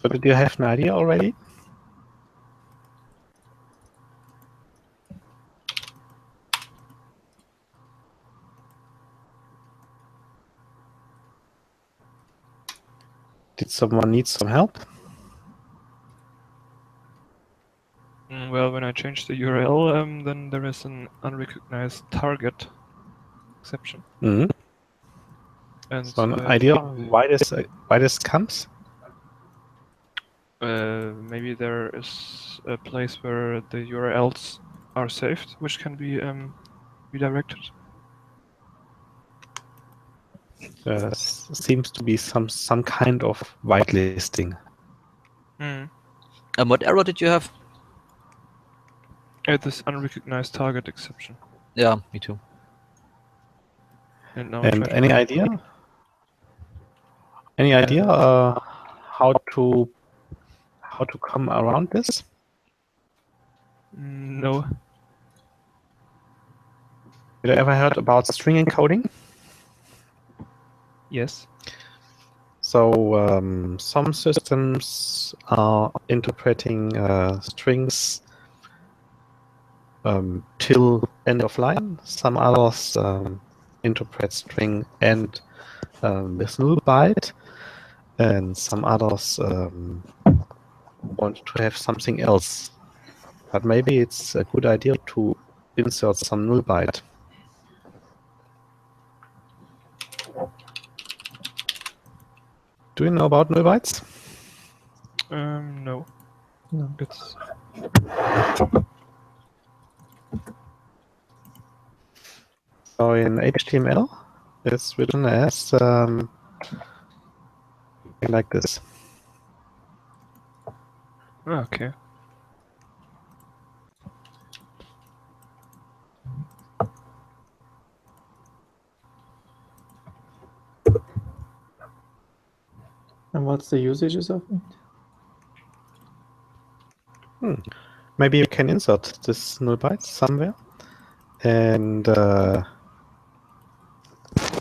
So did you have an idea already? Did someone need some help? Well, when I change the URL, then there is an unrecognized target exception. Mm-hmm. And So an I idea think why this comes? maybe there is a place where the URLs are saved, which can be redirected. Seems to be some kind of whitelisting. What error did you have? This unrecognized target exception. Yeah, me too. And now I And try to any find idea? Any idea how to come around this? No. Did you ever heard about string encoding? Yes. So some systems are interpreting strings till end of line. Some others interpret string and with null byte, and some others want to have something else. But maybe it's a good idea to insert some null byte. Do you know about null bytes? No. No. It's So in HTML, it's written as something like this. okay. And what's the usages of it? Maybe you can insert this null byte somewhere, and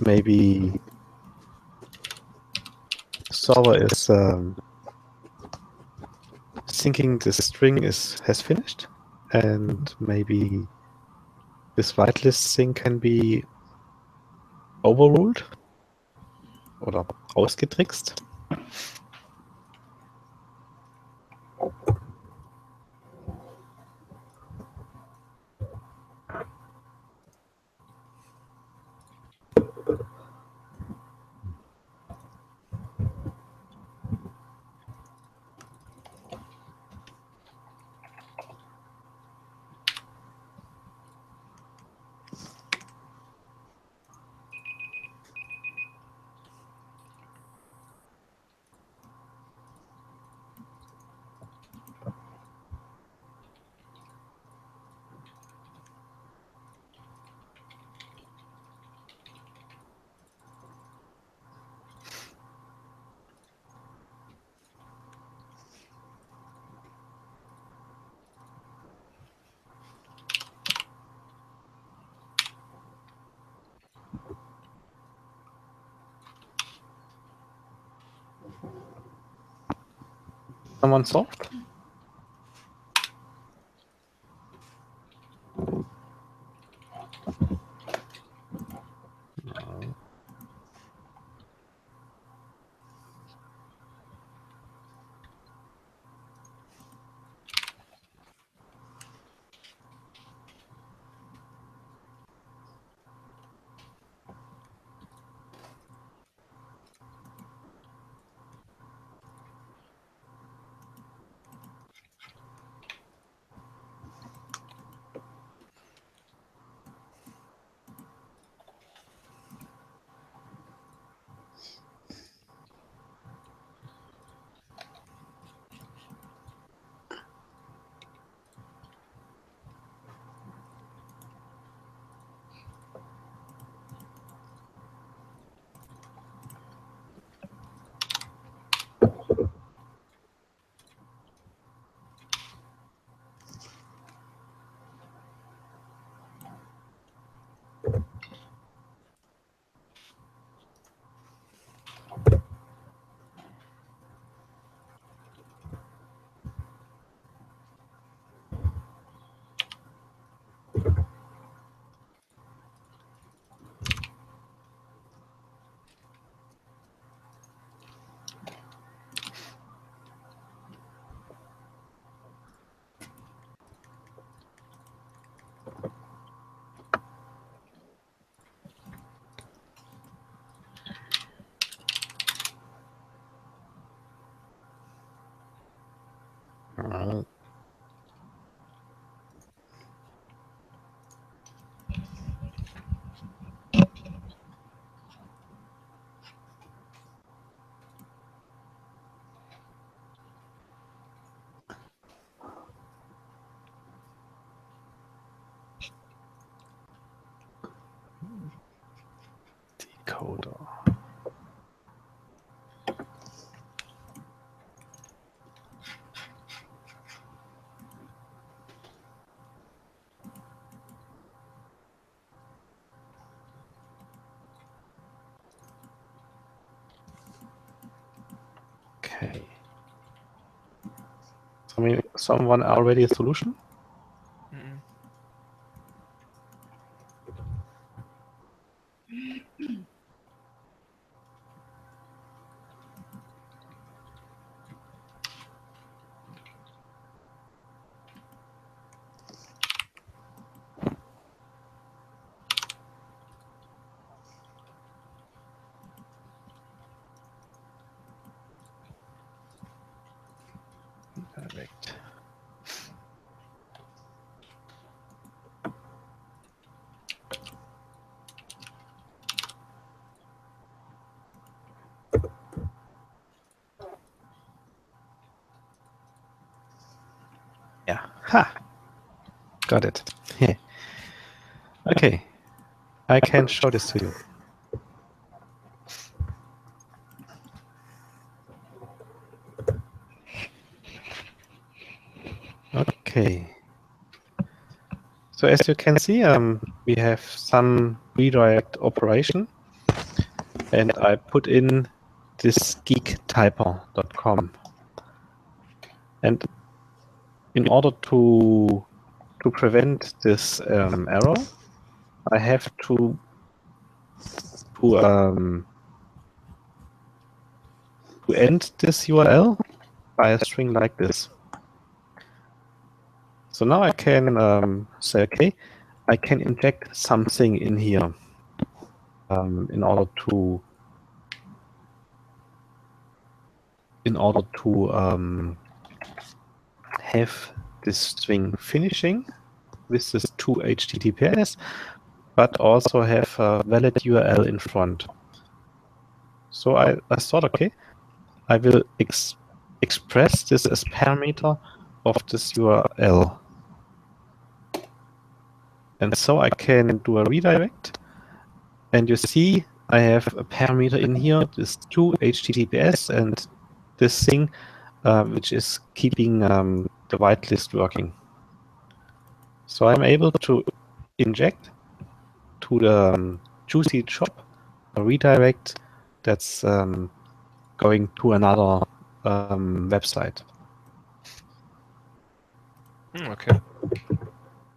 maybe server is thinking this string has finished, and maybe this whitelist thing can be overruled oder ausgetrickst. Someone solved? decoder. Okay. Someone already a solution? Mm-mm. Direct. Yeah. Ha! Got it. Yeah. Okay. I can show this to you. Okay. So as you can see, we have some redirect operation, and I put in this geektyper.com. And in order to prevent this error, I have to end this URL by a string like this. So now I can say, okay, I can inject something in here in order to have this string finishing with this to HTTPS, but also have a valid URL in front. So I thought, okay, I will express this as parameter of this URL. And so I can do a redirect, and you see I have a parameter in here, this to HTTPS, and this thing which is keeping the whitelist working. So I'm able to inject to the JuiceShop a redirect that's going to another website. Okay.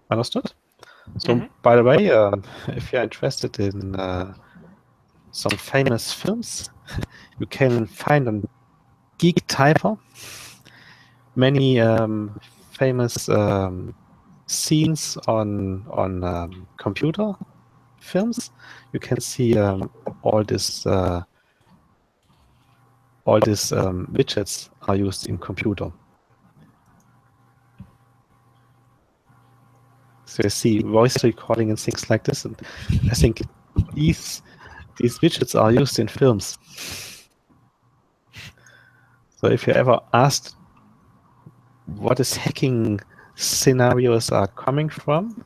Understood? So, by the way, if you're interested in some famous films, you can find on Geektyper many famous scenes on computer films. You can see all these widgets are used in computer. So you see voice recording and things like this, and I think these widgets are used in films. So if you ever asked what is hacking scenarios are coming from,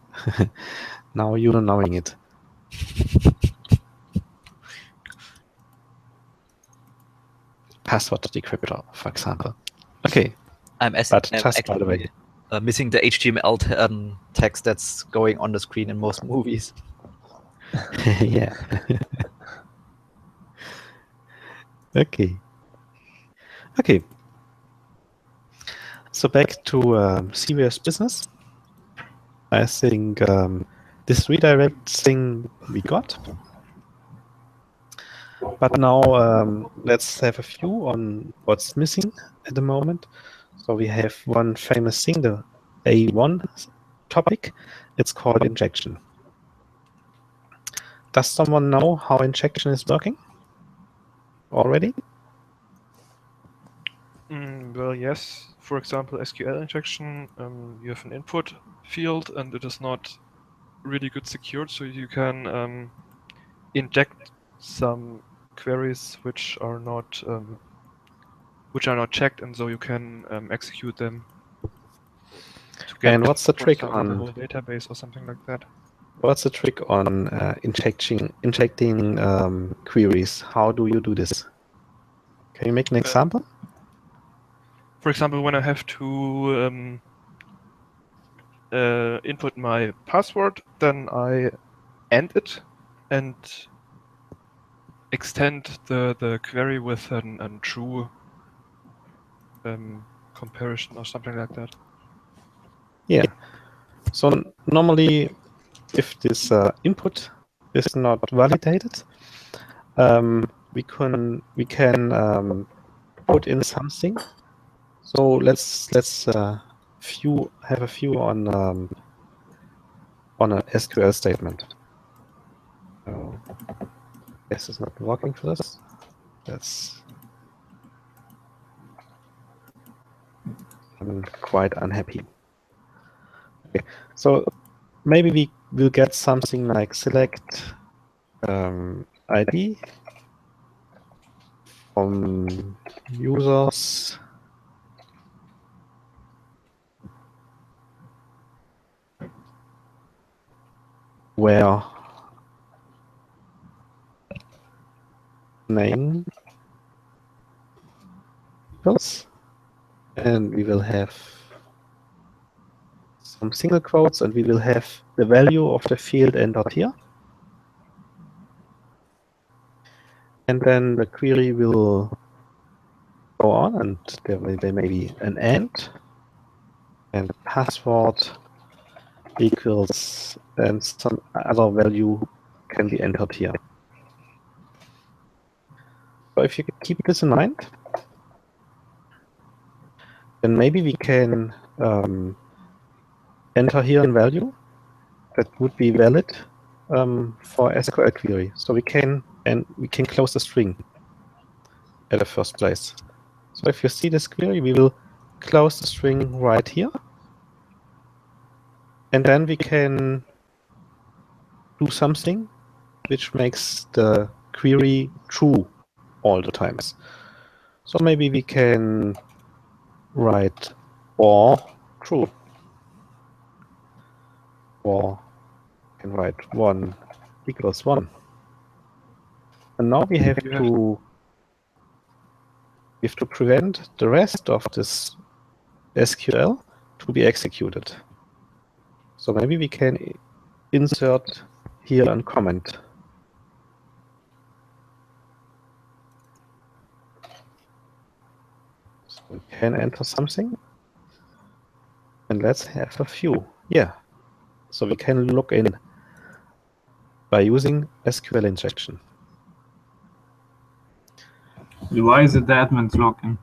now you're knowing it. Password decryptor, for example. Okay, I'm but just by the way. Missing the HTML text that's going on the screen in most movies. Yeah. Okay. Okay. So back to serious business. I think this redirect thing we got. But now let's have a view on what's missing at the moment. So we have one famous thing, the A1 topic. It's called injection. Does someone know how injection is working already? Well, yes. For example, SQL injection, you have an input field and it is not really good secured, so you can inject some queries which are not checked, and so you can execute them to get, And what's the for trick example, the on? whole database or something like that. What's the trick on injecting queries? How do you do this? Can you make an example? For example, when I have to input my password, then I end it and extend the query with an true comparison or something like that. Yeah. So normally, if this input is not validated, we can put in something. So let's have a view on an SQL statement. So this is not working for us. I'm quite unhappy. Okay, so maybe we will get something like select ID from users where name equals, and we will have some single quotes, and we will have the value of the field entered here. And then the query will go on, and there may be an and password equals, and some other value can be entered here. So if you keep this in mind, then maybe we can enter here a value that would be valid for SQL query. So we can close the string at the first place. So if you see this query, we will close the string right here, and then we can do something which makes the query true all the times. So maybe we can write or true, or we can write 1 equals 1. And now we have to prevent the rest of this SQL to be executed. So maybe we can insert here a comment. So we can enter something, and let's have a view. Yeah, so we can log in by using SQL injection. Why is it the admin's login?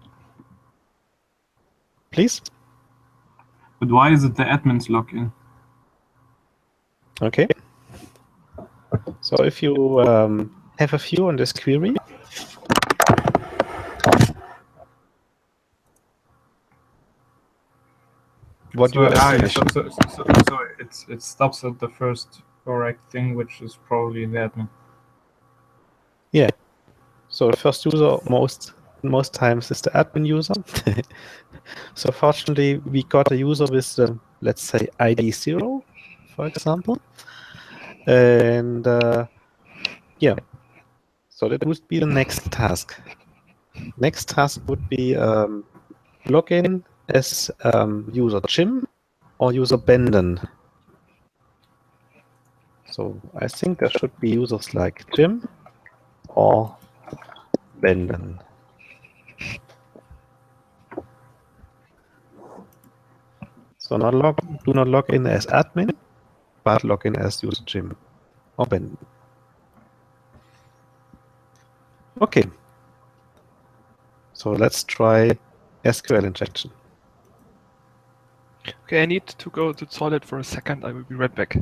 Please? But why is it the admin's login? Okay. So if you have a view on this query, what So, your estimation? so it stops at the first correct thing, which is probably the admin. Yeah. So the first user most times is the admin user. So fortunately, we got a user with the, let's say, ID 0, for example. And yeah, so that would be the next task. Next task would be login as user Jim or user Benden. So I think there should be users like Jim or Benden. So do not log in as admin, but log in as user Jim or Benden. Okay. So let's try SQL injection. Okay, I need to go to the toilet for a second. I will be right back.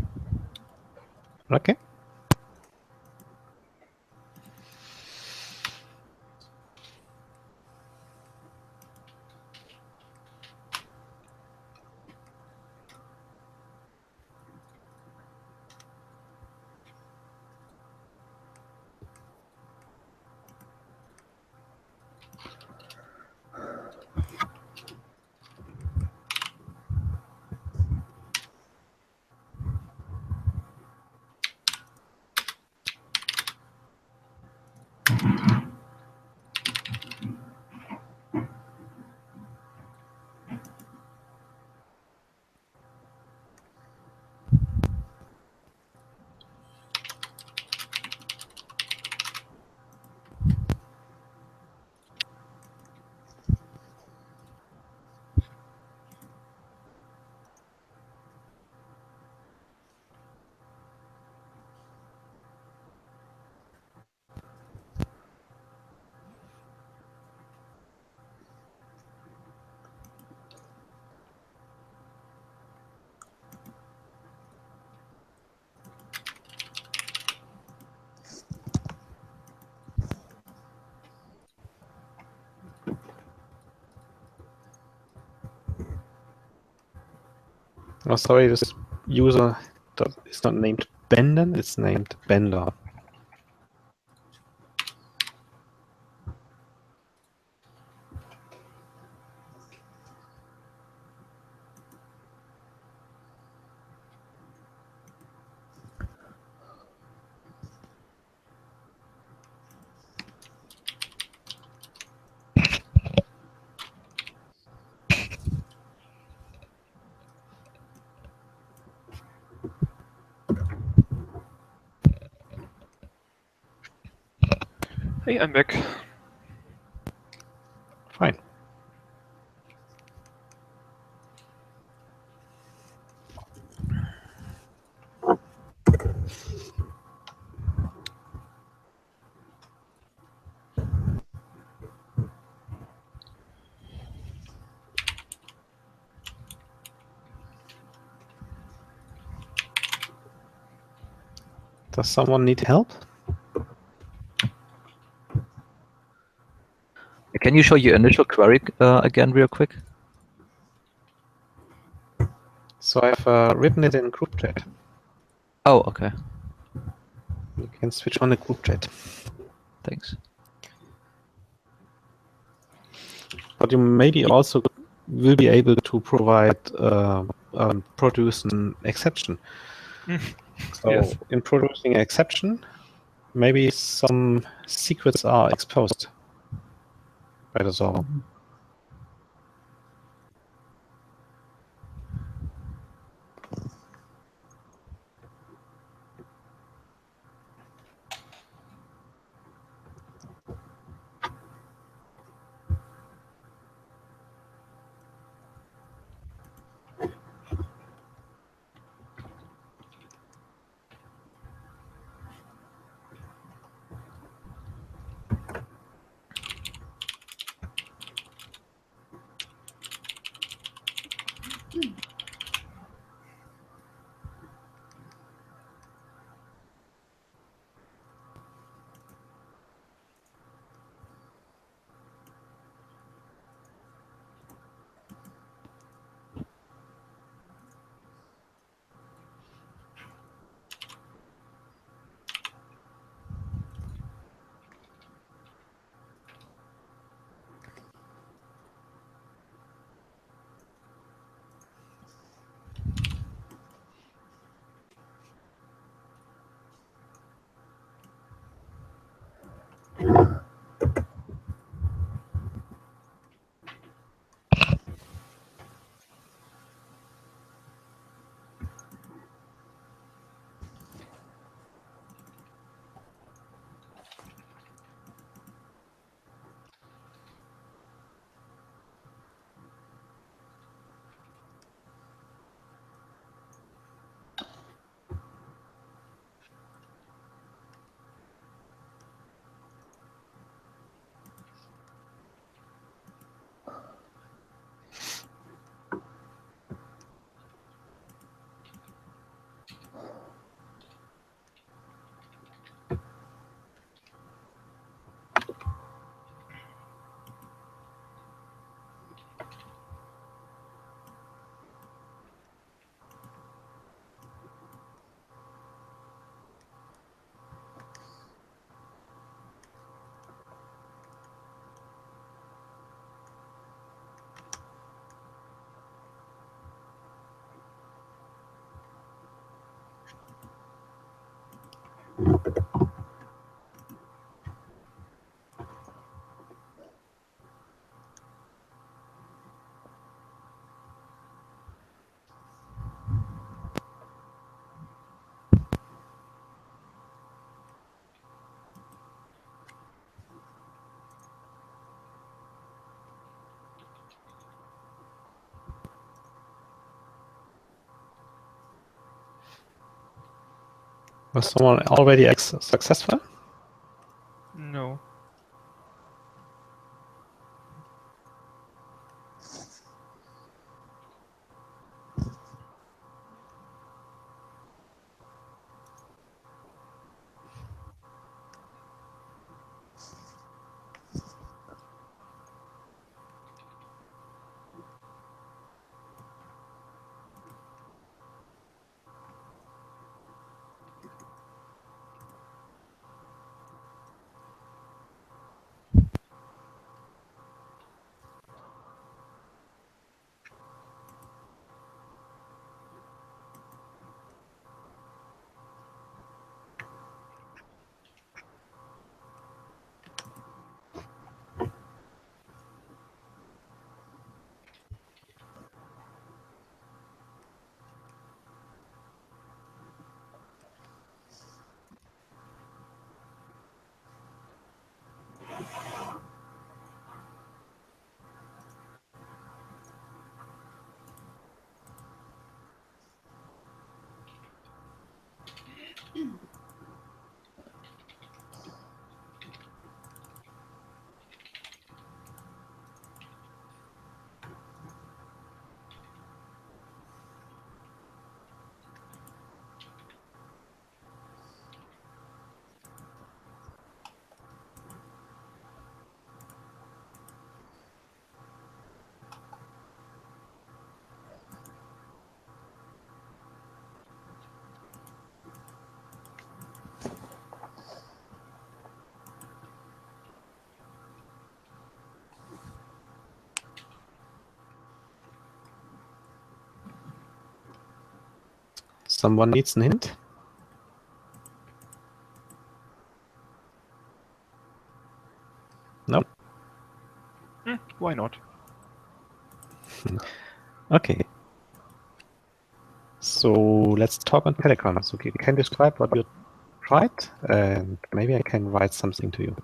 Okay. Oh, sorry, this user is not named Benden, it's named Bender. Hey, I'm back. Fine. Does someone need help? Can you show your initial query again real quick? So I've written it in group chat. Oh, okay. You can switch on the group chat. Thanks. But you maybe also will be able to provide produce an exception. So Yes. in producing an exception, maybe some secrets are exposed by the solver. Was someone already successful? No. Someone needs a hint? No? Why not? Okay. So let's talk on Telegram. So you can describe what you tried, and maybe I can write something to you.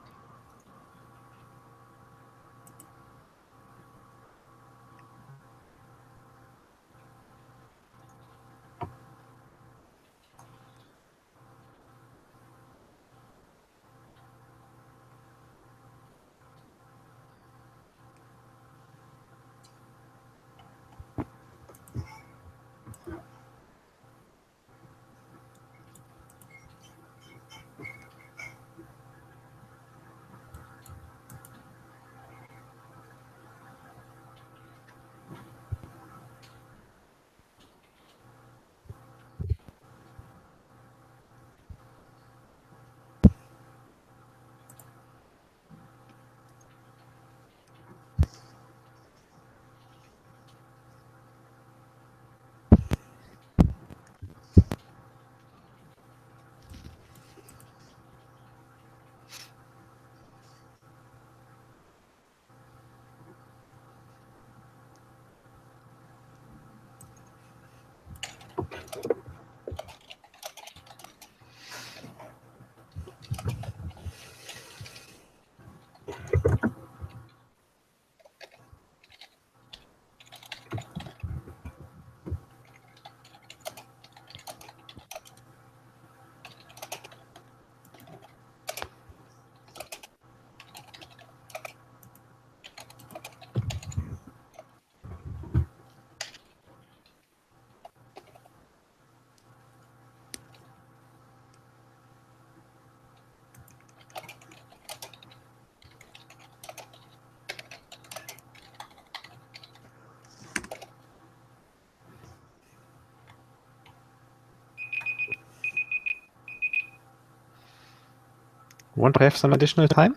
Want to have some additional time?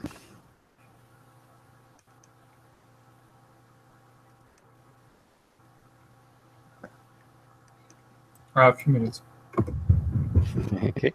A few minutes. Okay.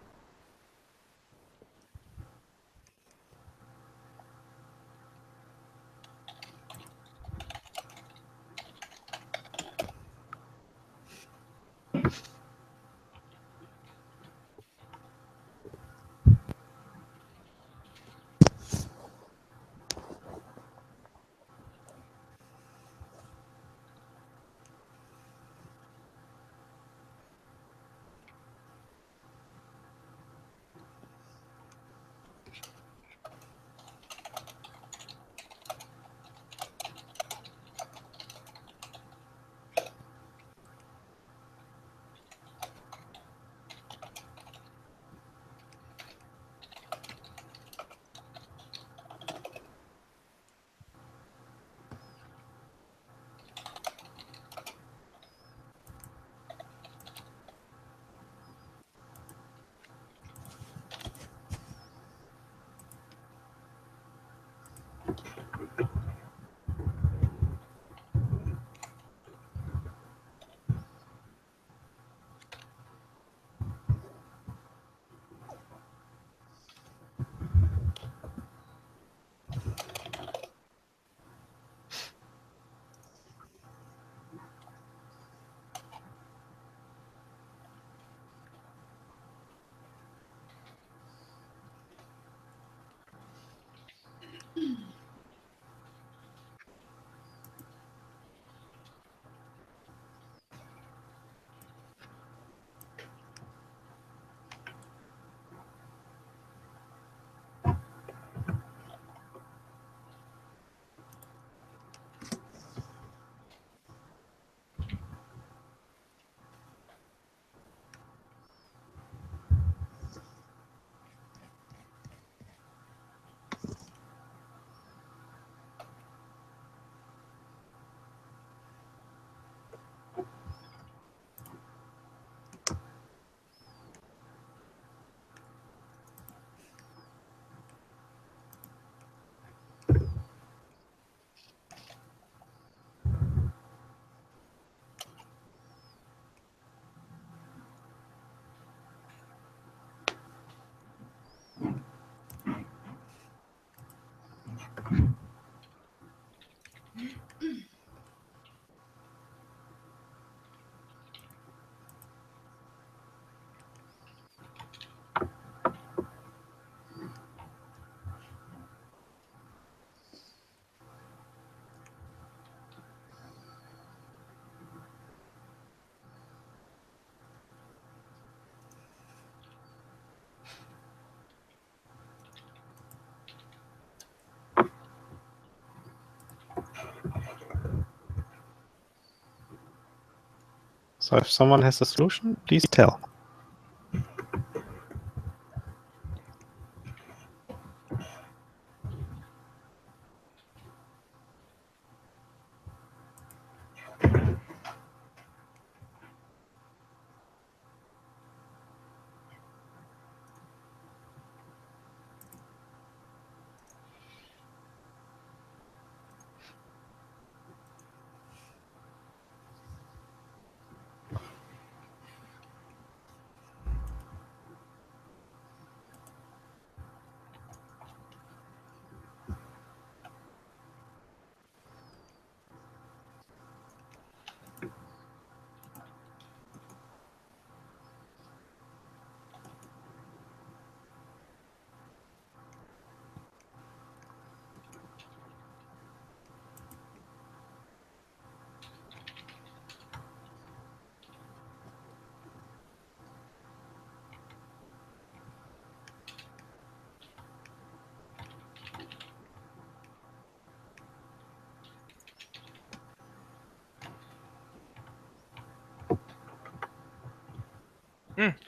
So if someone has a solution, please tell.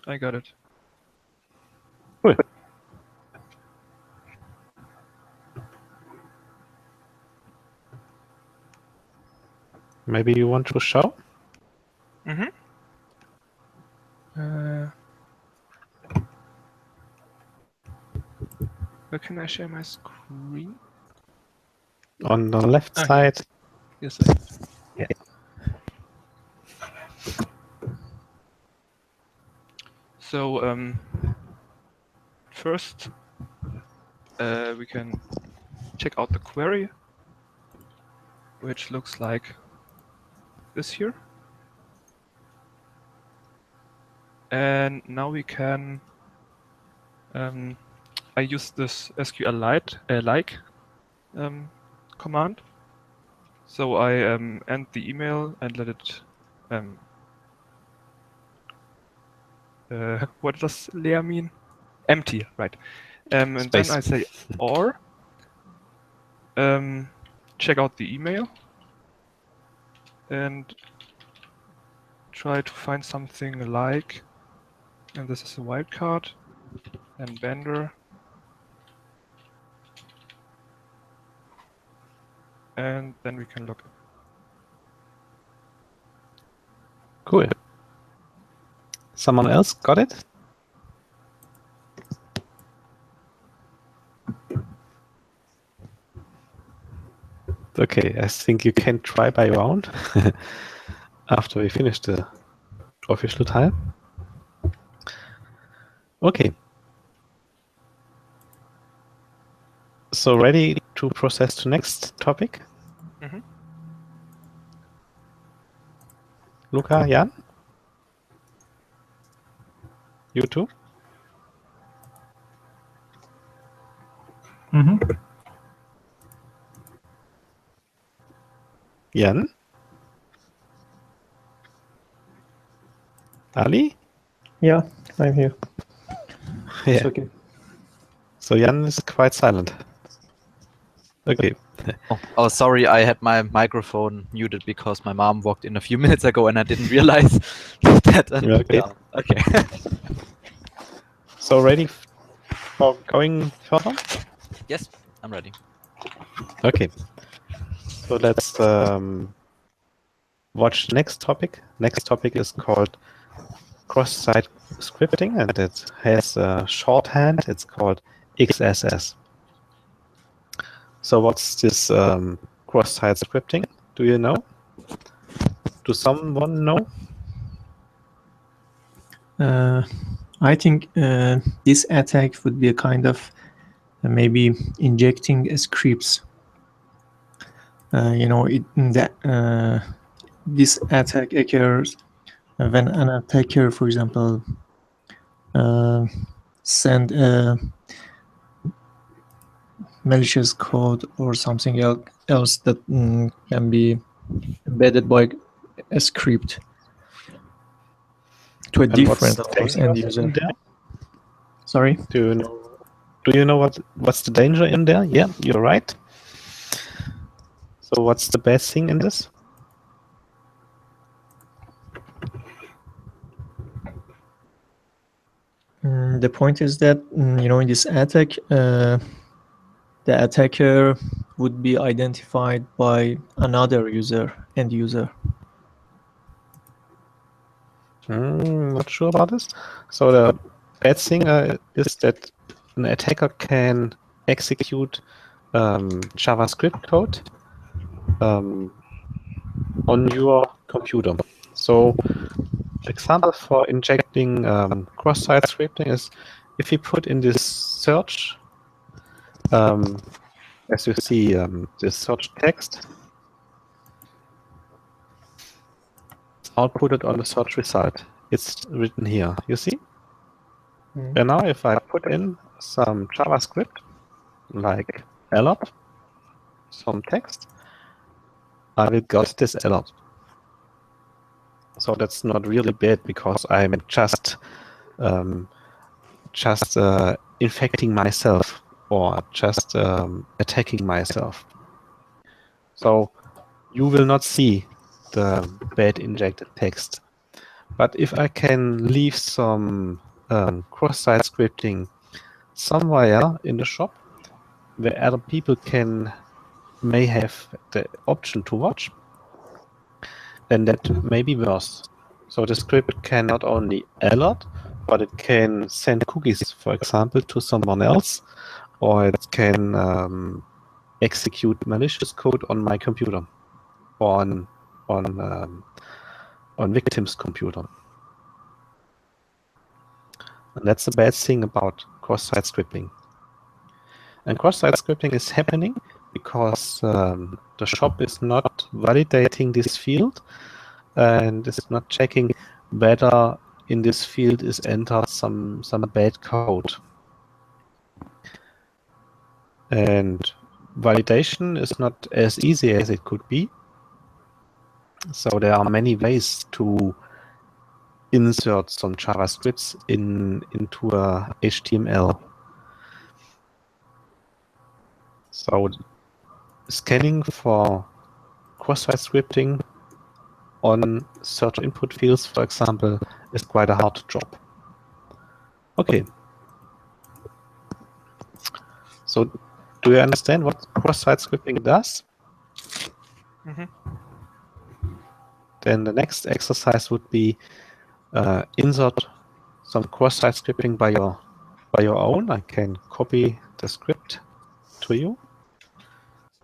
I got it. Cool. Maybe you want to show? Mm-hmm. Where can I share my screen? On the left Ah, side. Yes, I have. Yeah. So first we can check out the query, which looks like this here. And now we can I use this SQLite like command. So I end the email and let it what does leer mean? Empty, right? And then Space. I say or check out the email and try to find something like, and this is a wildcard and vendor, and then we can look. Cool. Someone else got it? Okay, I think you can try by your own after we finish the official time. Okay. So ready to process to next topic? Mm-hmm. Luca, Jan? You too? Mm-hmm. Jan? Ali? Yeah, I'm here. It's Yeah. okay. So Jan is quite silent. Okay. Oh, sorry, I had my microphone muted because my mom walked in a few minutes ago and I didn't realize that. Okay. Yeah, okay. So ready for going further? Yes, I'm ready. Okay. So let's watch the next topic. Next topic is called cross-site scripting, and it has a shorthand. It's called XSS. So what's this cross-site scripting? Do you know? Do someone know? I think this attack would be a kind of maybe injecting scripts. This attack occurs when an attacker, for example, send a malicious code or something else that can be embedded by a script to a And different, what's of course, end user. in there? Sorry? Do you know what's the danger in there? Yeah, you're right. So what's the bad thing in this? The point is that, in this attack, the attacker would be identified by another end user. Not sure about this. So the bad thing is that an attacker can execute JavaScript code on your computer. So example for injecting cross-site scripting is if you put in this search, as you see, this search text, it's outputted on the search result. It's written here, you see? And now if I put in some JavaScript, like alert, some text, I will get this alert. So that's not really bad because I'm just infecting myself or just attacking myself. So you will not see the bad injected text. But if I can leave some cross-site scripting somewhere in the shop where other people may have the option to watch, then that may be worse. So the script can not only alert, but it can send cookies, for example, to someone else, or it can execute malicious code on my computer or on victim's computer. And that's the bad thing about cross-site scripting. And cross-site scripting is happening because the shop is not validating this field and is not checking whether in this field is entered some bad code. And validation is not as easy as it could be. So there are many ways to insert some JavaScripts into a HTML. So scanning for cross-site scripting on search input fields, for example, is quite a hard job. Okay. So do you understand what cross-site scripting does? Mm-hmm. Then the next exercise would be insert some cross-site scripting by your own. I can copy the script to you.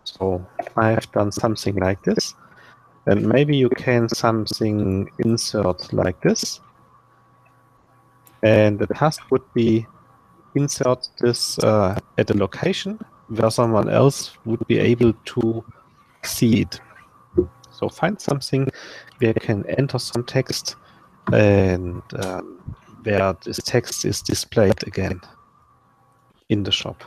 So I have done something like this. And maybe you can something insert like this. And the task would be insert this at a location where someone else would be able to see it. So find something where you can enter some text and where this text is displayed again in the shop.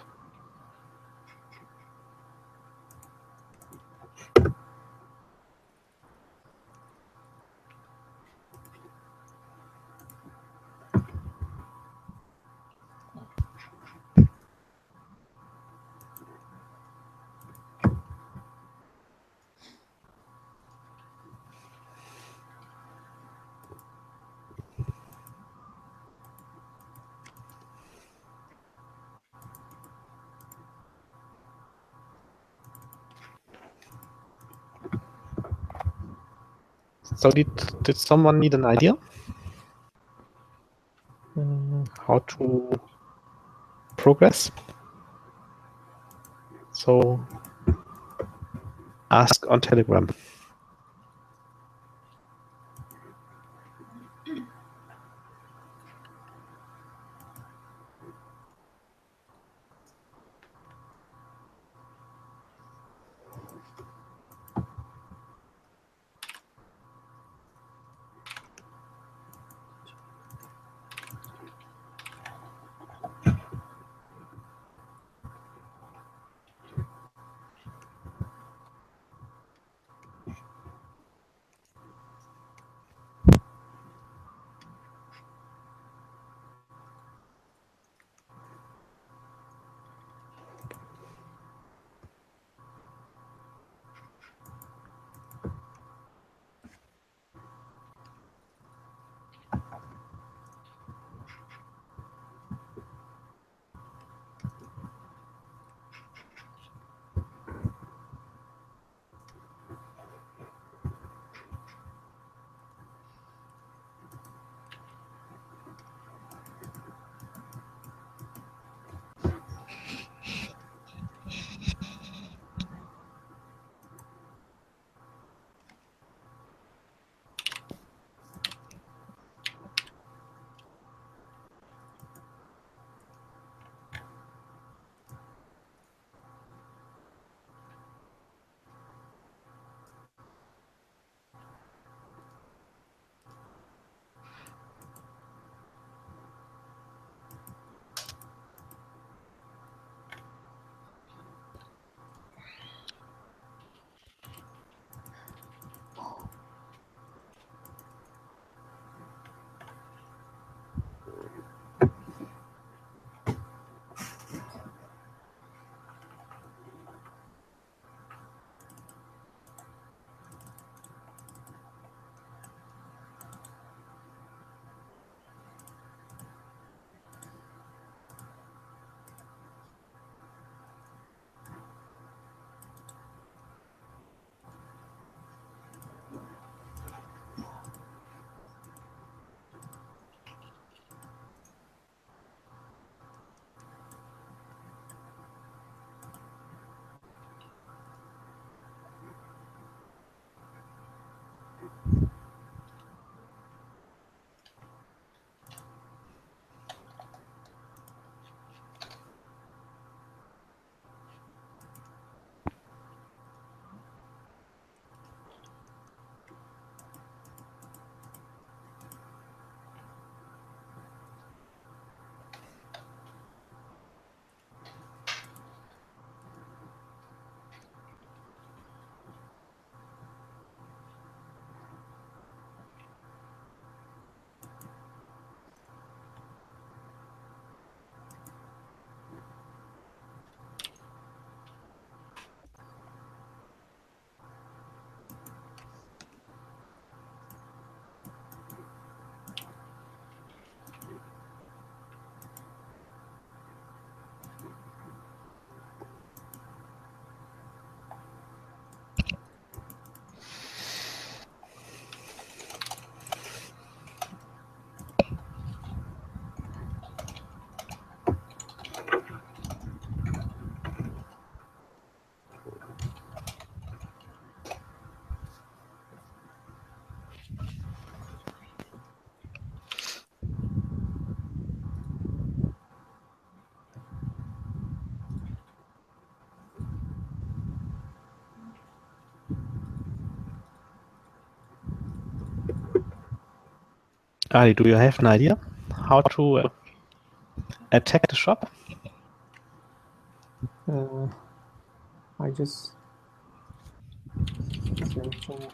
So did someone need an idea how to progress? So ask on Telegram. Ali, do you have an idea how to attack the shop? I just searching.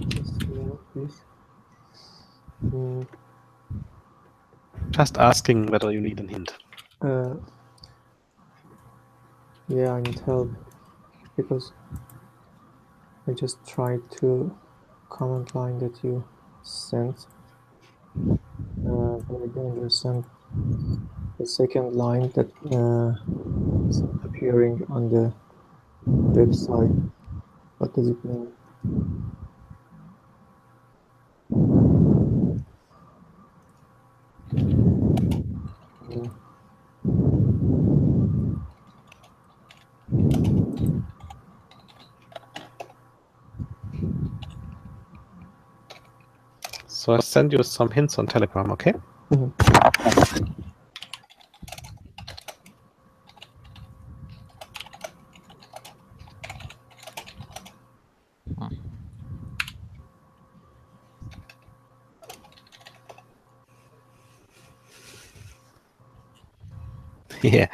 Just a minute, please. Just asking whether you need a hint. Yeah, I need help because I just tried to comment line that you sent, but I don't understand the second line that is appearing on the website. What does it mean? So I'll send you some hints on Telegram, okay? Yeah.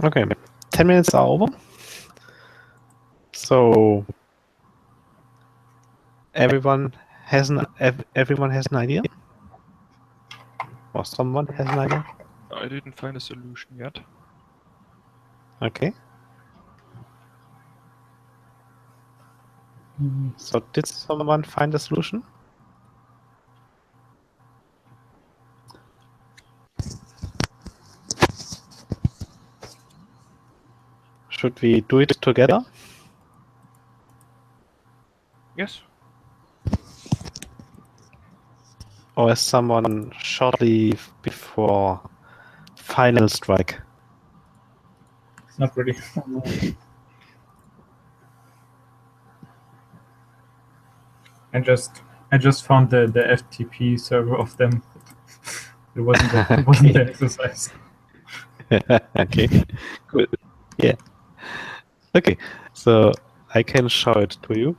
Okay, 10 minutes are over. So everyone has an idea, or someone has an idea. I didn't find a solution yet. Okay. So did someone find a solution? Should we do it together? Yes. Or is someone shortly before final strike? It's not ready. I just found the FTP server of them. It wasn't the exercise. Okay, good. Yeah. Okay, so I can show it to you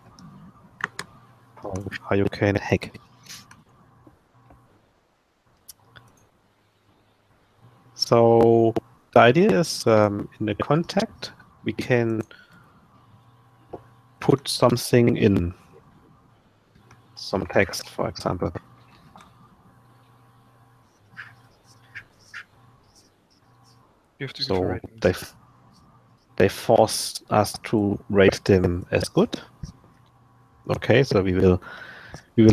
how you can hack. So the idea is in the contact we can put something in, some text, for example. You have to So give ratings. they force us to rate them as good. Okay, so we will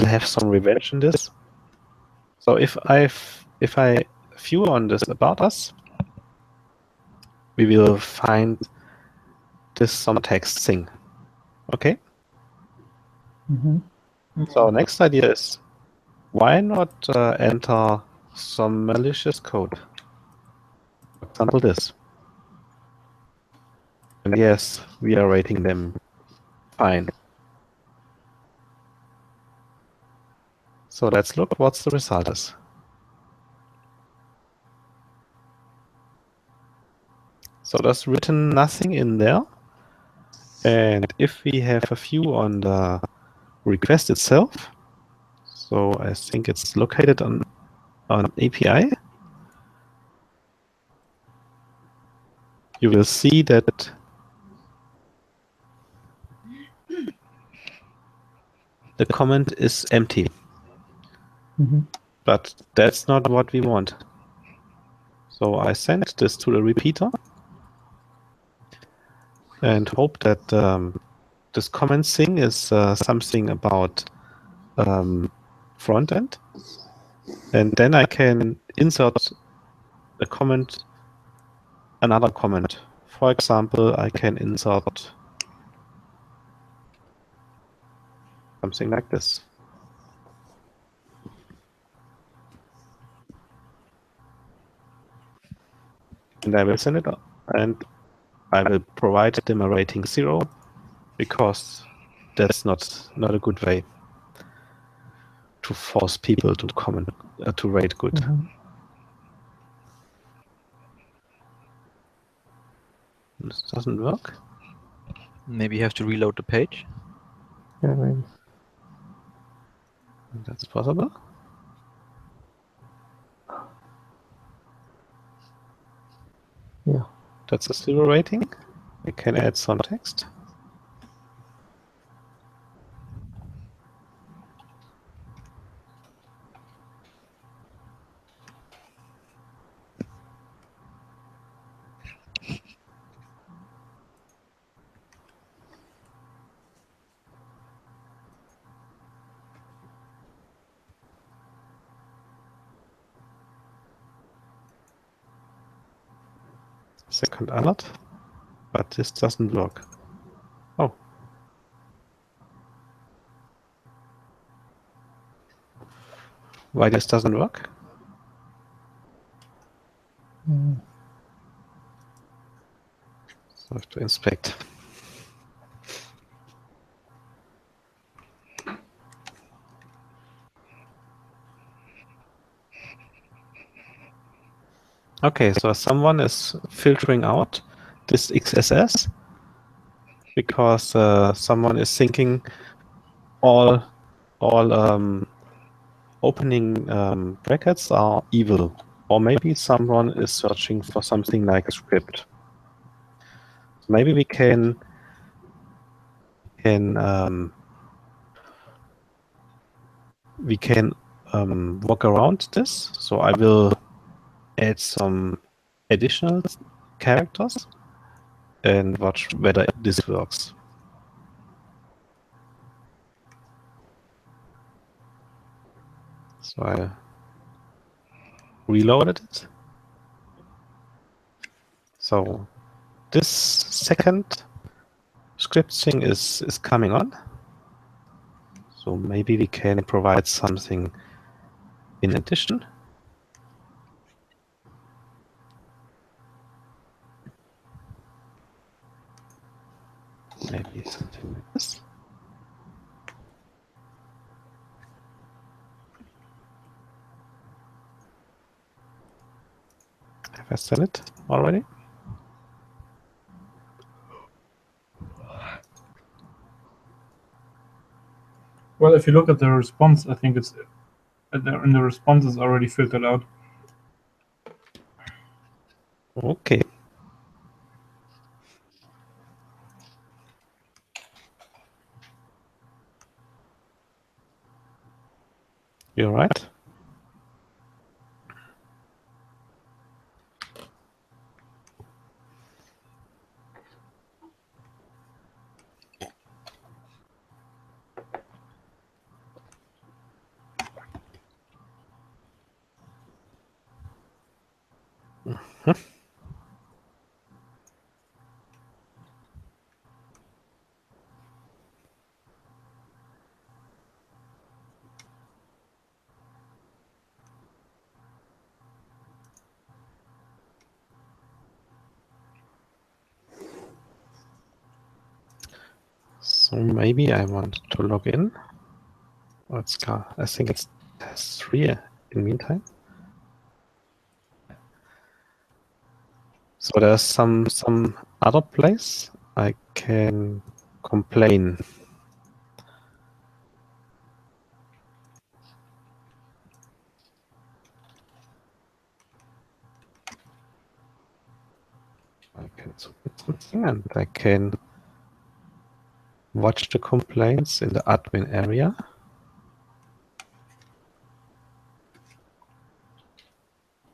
have some revenge in this. So if I view on this about us, we will find this some text thing. Okay. So next idea is, why not enter some malicious code? For example, this. And yes, we are rating them fine. So let's look what's the result is. So there's written nothing in there. And if we have a view on the request itself, so I think it's located on API, you will see that the comment is empty. But that's not what we want. So I sent this to the repeater and hope that this comment thing is something about front end. And then I can insert a comment, another comment. For example, I can insert something like this. And I will send it up, and I will provide them a rating 0, because that's not a good way to force people to comment to rate good. This doesn't work. Maybe you have to reload the page. Yeah, maybe. That's possible. Yeah. That's a 0 rating. We can add some text. Second alert, but this doesn't work. Oh. Why this doesn't work? So I have to inspect. Okay, so someone is filtering out this XSS because someone is thinking all opening brackets are evil, or maybe someone is searching for something like a script. maybe we can walk around this. So I will add some additional characters and watch whether this works. So I reloaded it. So this second script thing is coming on. So maybe we can provide something in addition. Maybe something like this. Have I said it already? Well, if you look at the response, I think it's in the response is already filtered out. Okay. You're right. So maybe I want to log in. I think it's test 3 in the meantime. So there's some other place I can complain. I can submit something and I can watch the complaints in the admin area.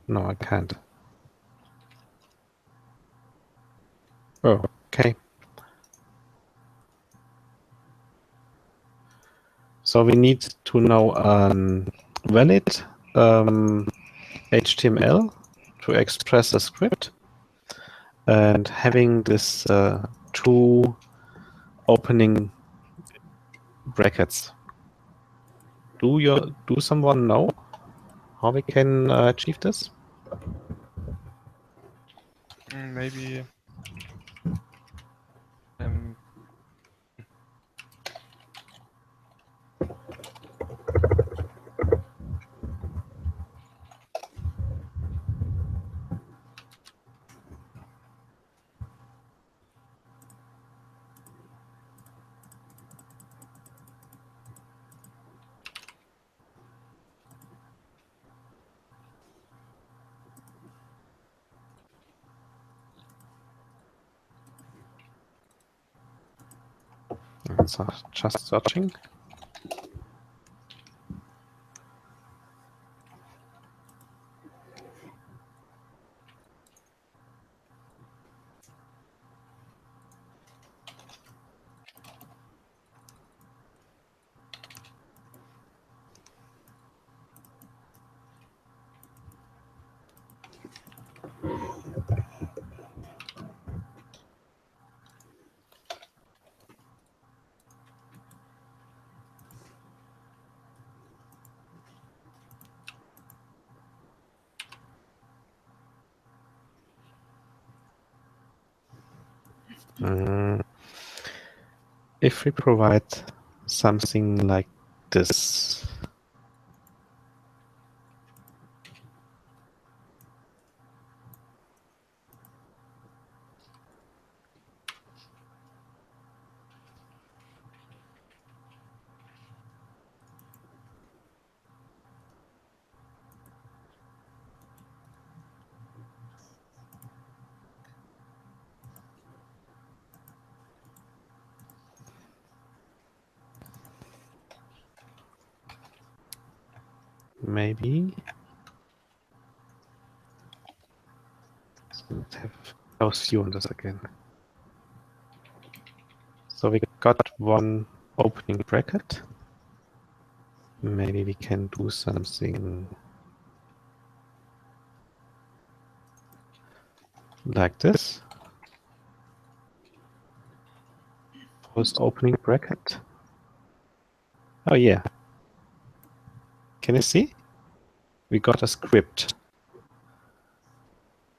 No, I can't. Oh, okay. So we need to know valid HTML to express a script and having this two opening brackets. Do someone know how we can achieve this? Maybe So just searching. If we provide something like this. maybe. So let's have close view on this again. So we got one opening bracket. Maybe we can do something like this. First opening bracket. Oh yeah. Can you see? We got a script.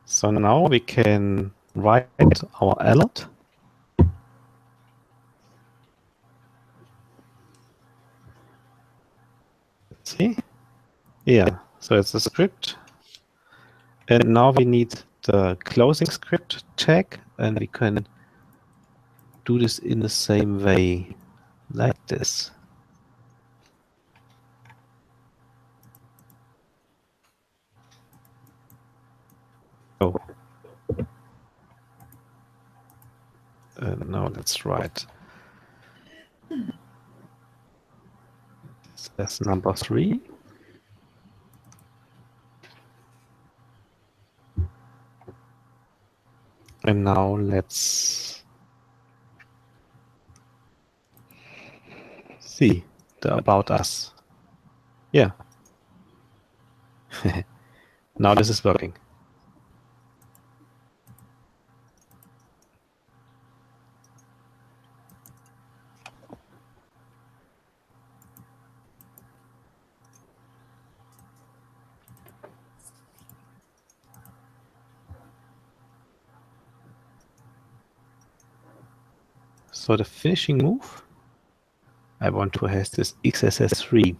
So now we can write our alert. Let's see. Yeah, so it's a script. And now we need the closing script tag, and we can do this in the same way, like this. Oh. No, that's right. So that's number 3. And now let's see the about us. Yeah. Now this is working. So the finishing move, I want to have this XSS3.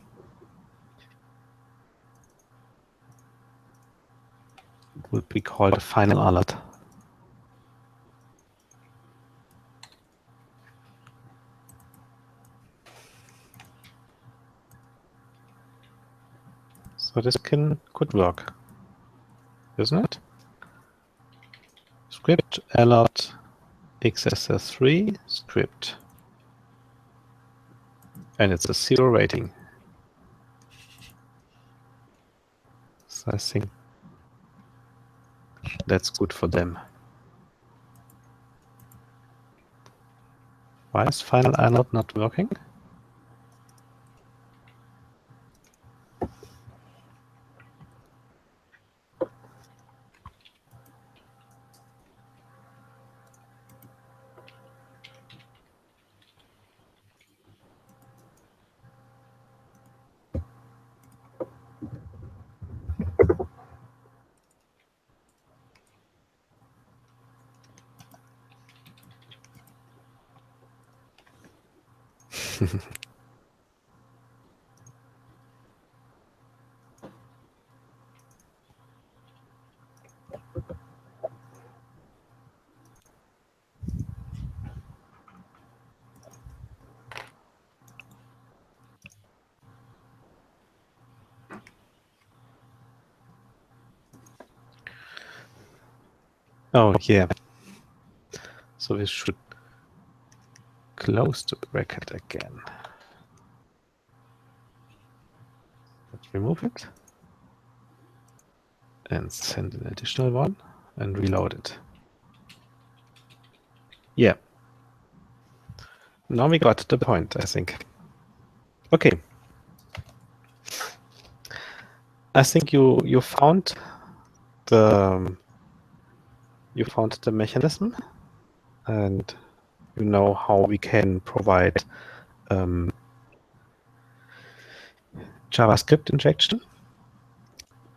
Would be called a final alert. So this could work, isn't it? Script alert XSS3 script. And it's a 0 rating. So I think that's good for them. Why is final alert not working? Oh, yeah. So we should close the bracket again. Let's remove it and send an additional one and reload it. Yeah. Now we got the point, I think. Okay. I think you found the mechanism, and you know how we can provide JavaScript injection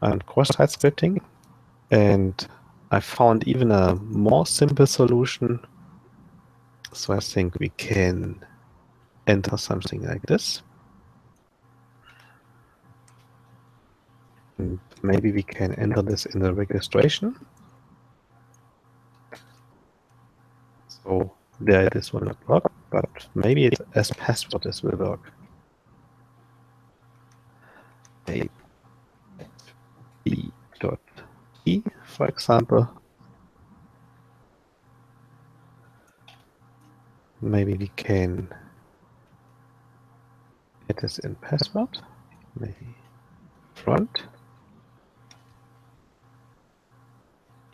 and cross-site scripting. And I found even a more simple solution. So I think we can enter something like this. And maybe we can enter this in the registration. So there this will not work, but maybe it, as password this will work. A dot e, for example. Maybe we can add this in password. Maybe front.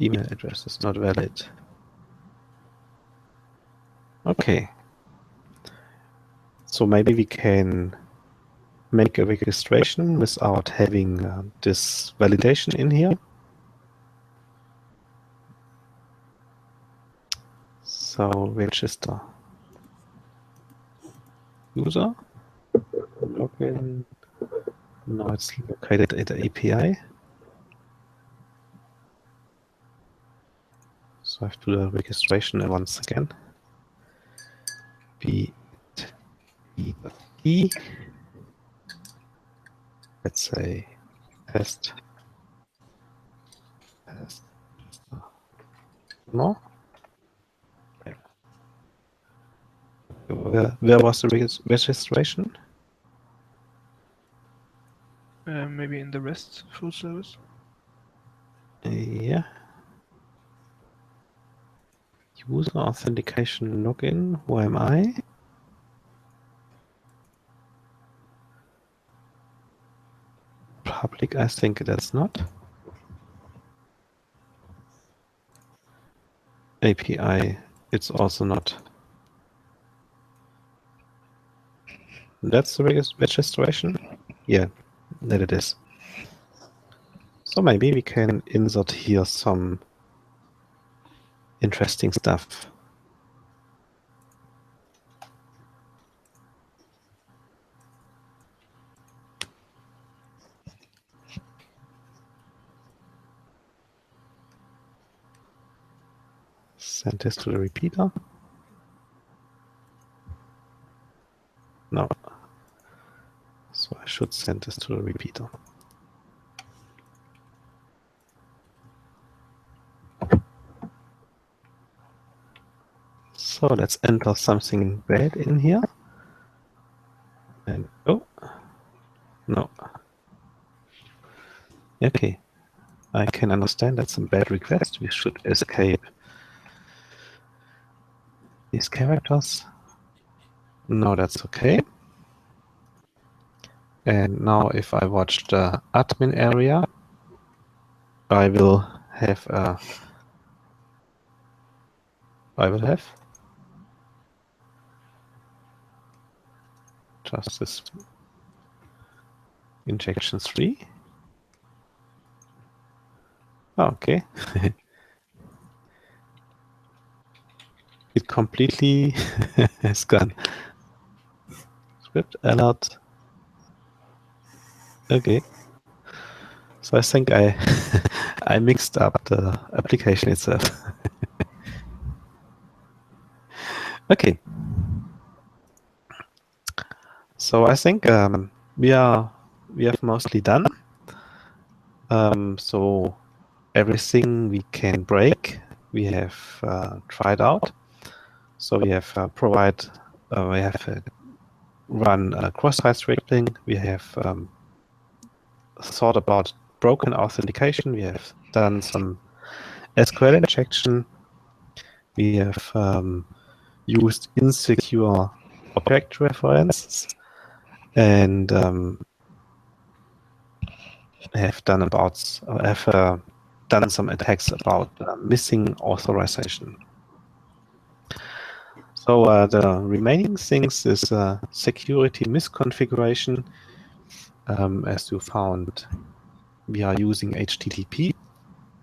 Email address is not valid. Okay. So maybe we can make a registration without having this validation in here. So register user, login. Now it's located at the API. So I have to do the registration once again. B E. Let's say test. No. Where was the registration? Maybe in the REST full service. Yeah. User authentication login. Who am I? Public, I think that's not. API, it's also not. That's the registration? Yeah, that it is. So maybe we can insert here some interesting stuff. Send this to the repeater. No. So I should send this to the repeater. So let's enter something bad in here. And oh, no. Okay, I can understand that's a bad request. We should escape these characters. No, that's okay. And now if I watch the admin area, I will have just this injection 3. Okay. It completely is gone. Script alert. Okay. So I think I I mixed up the application itself. Okay. So I think we have mostly done. So everything we can break, we have tried out. So we have run cross-site scripting. We have thought about broken authentication. We have done some SQL injection. We have used insecure object references, and have done some attacks about missing authorization. So the remaining things is security misconfiguration. As you found, we are using HTTP.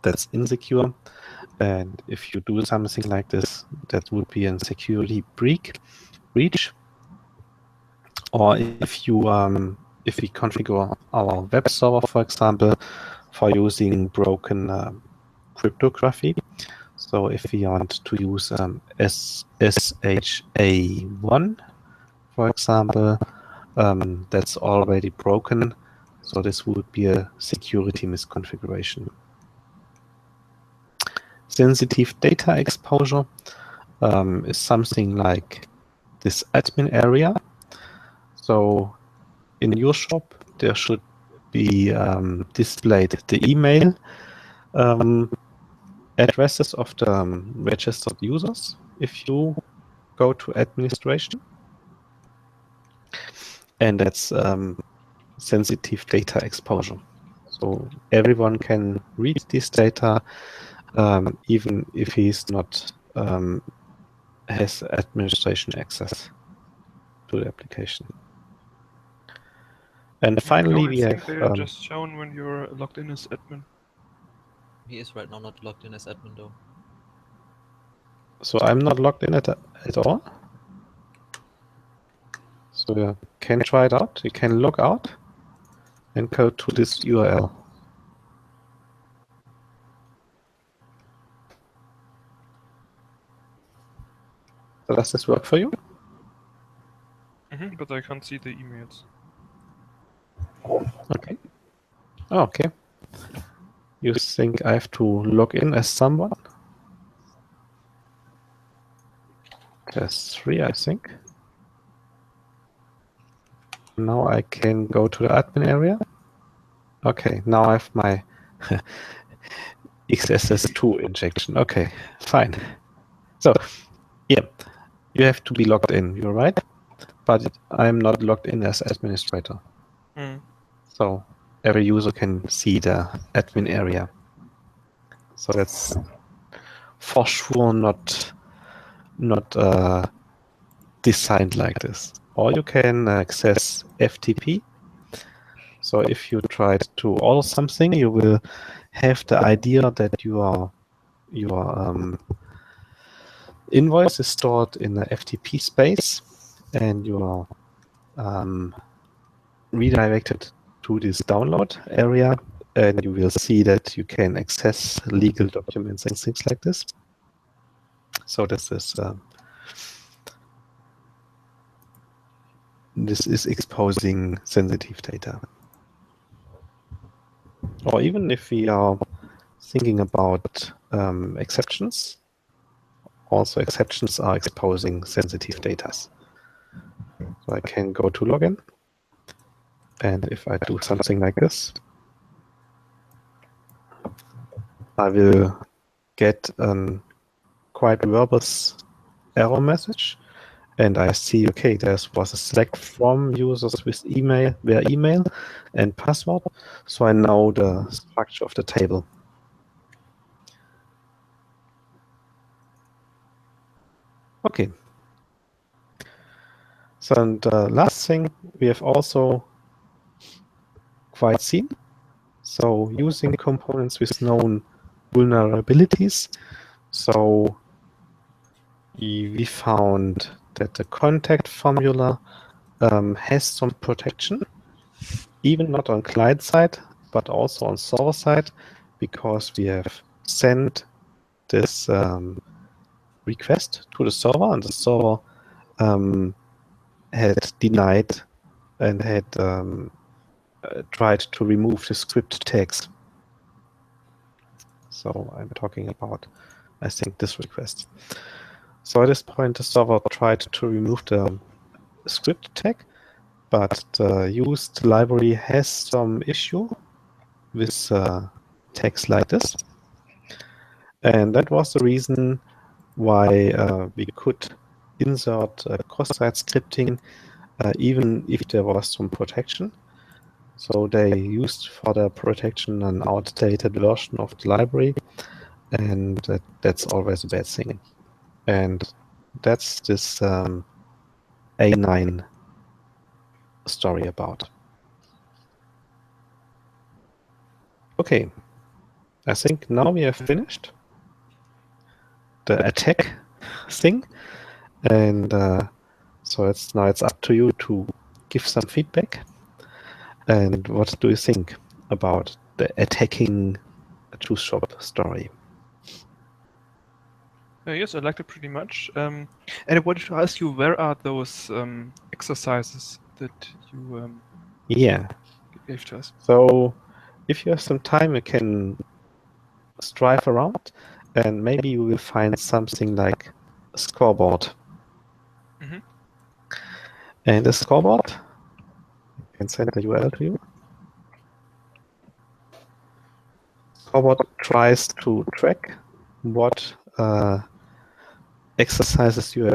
That's insecure. And if you do something like this, that would be a security breach. Or if we configure our web server, for example, for using broken cryptography. So if we want to use SHA-1, for example, that's already broken. So this would be a security misconfiguration. Sensitive data exposure is something like this admin area. So in your shop, there should be displayed the email addresses of the registered users if you go to administration. And that's sensitive data exposure. So everyone can read this data, even if he's not has administration access to the application. And finally, No, I we think have they're just shown when you're logged in as admin. He is right now not logged in as admin though. so I'm not logged in at all. So you can try it out. You can log out and go to this URL. So does this work for you? But I can't see the emails. Okay. Oh, okay. You think I have to log in as someone? Test 3, I think. Now I can go to the admin area. Okay, now I have my XSS2 injection. Okay, fine. So, yeah, you have to be logged in, you're right. But I'm not logged in as administrator. So every user can see the admin area. So that's for sure not designed like this. Or you can access FTP. So if you try to order something, you will have the idea that your invoice is stored in the FTP space, and you are redirected to this download area, and you will see that you can access legal documents and things like this. So this is exposing sensitive data. Or even if we are thinking about exceptions, also exceptions are exposing sensitive data. So I can go to login, and if I do something like this, I will get a quite verbose error message, and I see, okay, there was a select from users with email, their email and password, so I know the structure of the table. Okay. So, and last thing, we have also quite seen. So using components with known vulnerabilities. So we found that the contact formula has some protection, even not on client side, but also on server side, because we have sent this request to the server, and the server had denied and had tried to remove the script tags. So I'm talking about, I think, this request. So at this point, the server tried to remove the script tag, but the used library has some issue with tags like this. And that was the reason why we could insert cross-site scripting even if there was some protection. So they used for their protection an outdated version of the library, and that's always a bad thing. And that's this A9 story about. Okay, I think now we have finished the attack thing, and so now it's up to you to give some feedback. And what do you think about the attacking JuiceShop story? Yes, I liked it pretty much. And I wanted to ask you, where are those exercises that you Yeah. gave to us? So if you have some time, you can strive around, and maybe you will find something like a scoreboard. And a scoreboard, I can send the URL to you. Scoreboard tries to track what exercises you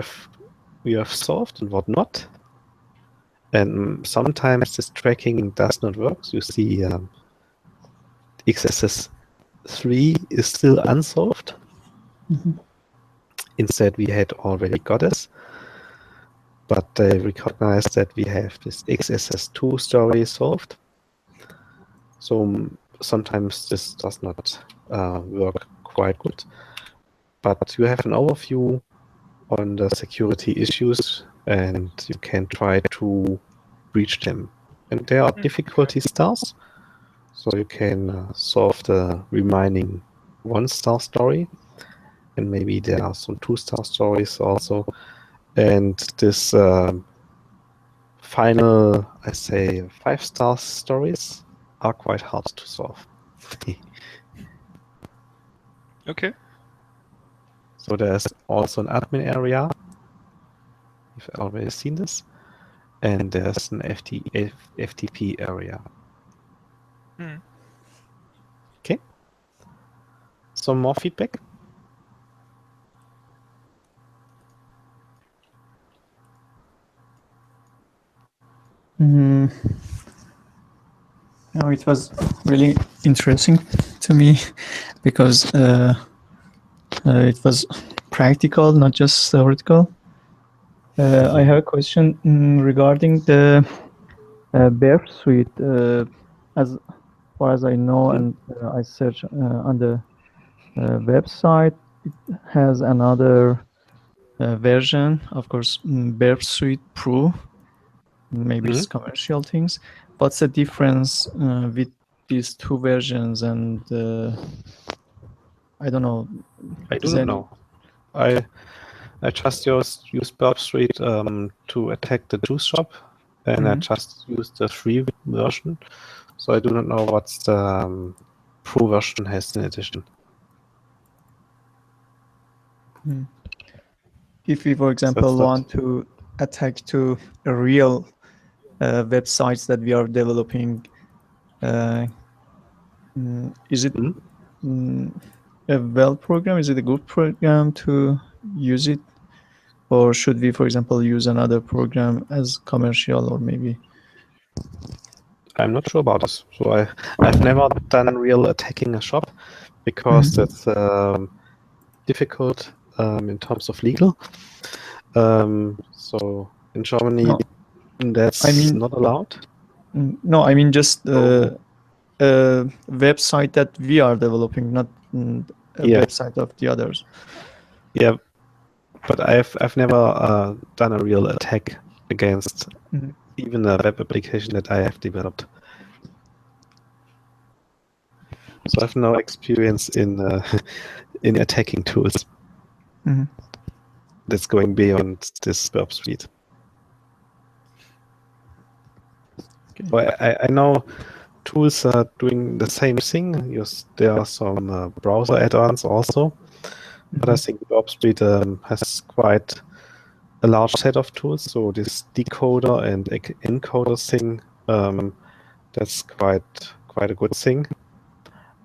have solved and what not, And sometimes this tracking does not work. You see XSS3 is still unsolved. Instead, we had already Goddess, but they recognize that we have this XSS2 story solved. So sometimes this does not work quite good. But you have an overview on the security issues, and you can try to reach them. And there are difficulty stars, so you can solve the remaining 1-star story, and maybe there are some 2-star stories also. And this final, I say, 5-star stories are quite hard to solve. Okay. So there's also an admin area. You've already seen this. And there's an FTP area. Mm. Okay. Some more feedback? No, it was really interesting to me because it was practical, not just theoretical. I have a question regarding the Bear suite. As far as I know, and I search on the website, it has another version, of course, Bear Suite Pro. Maybe it's commercial things. What's the difference with these two versions? And I don't know. I do not know. I just use Burp Suite to attack the JuiceShop, and I just used the free version. So I do not know what the Pro version has in addition. If we, for example, want to attack to a real websites that we are developing, is it a well program? Is it a good program to use it? Or should we, for example, use another program as commercial, or maybe? I'm not sure about this. So I've never done real attacking a shop because that's difficult in terms of legal. So in Germany, that's not allowed. No, I mean just a website that we are developing, not a website of the others. Yeah, but I've never done a real attack against even a web application that I have developed. So I have no experience in attacking tools. That's going beyond this Burp Suite. Okay. So I know tools are doing the same thing. There are some browser add-ons also, but I think Burp Suite has quite a large set of tools. So this decoder and encoder thing, that's quite a good thing.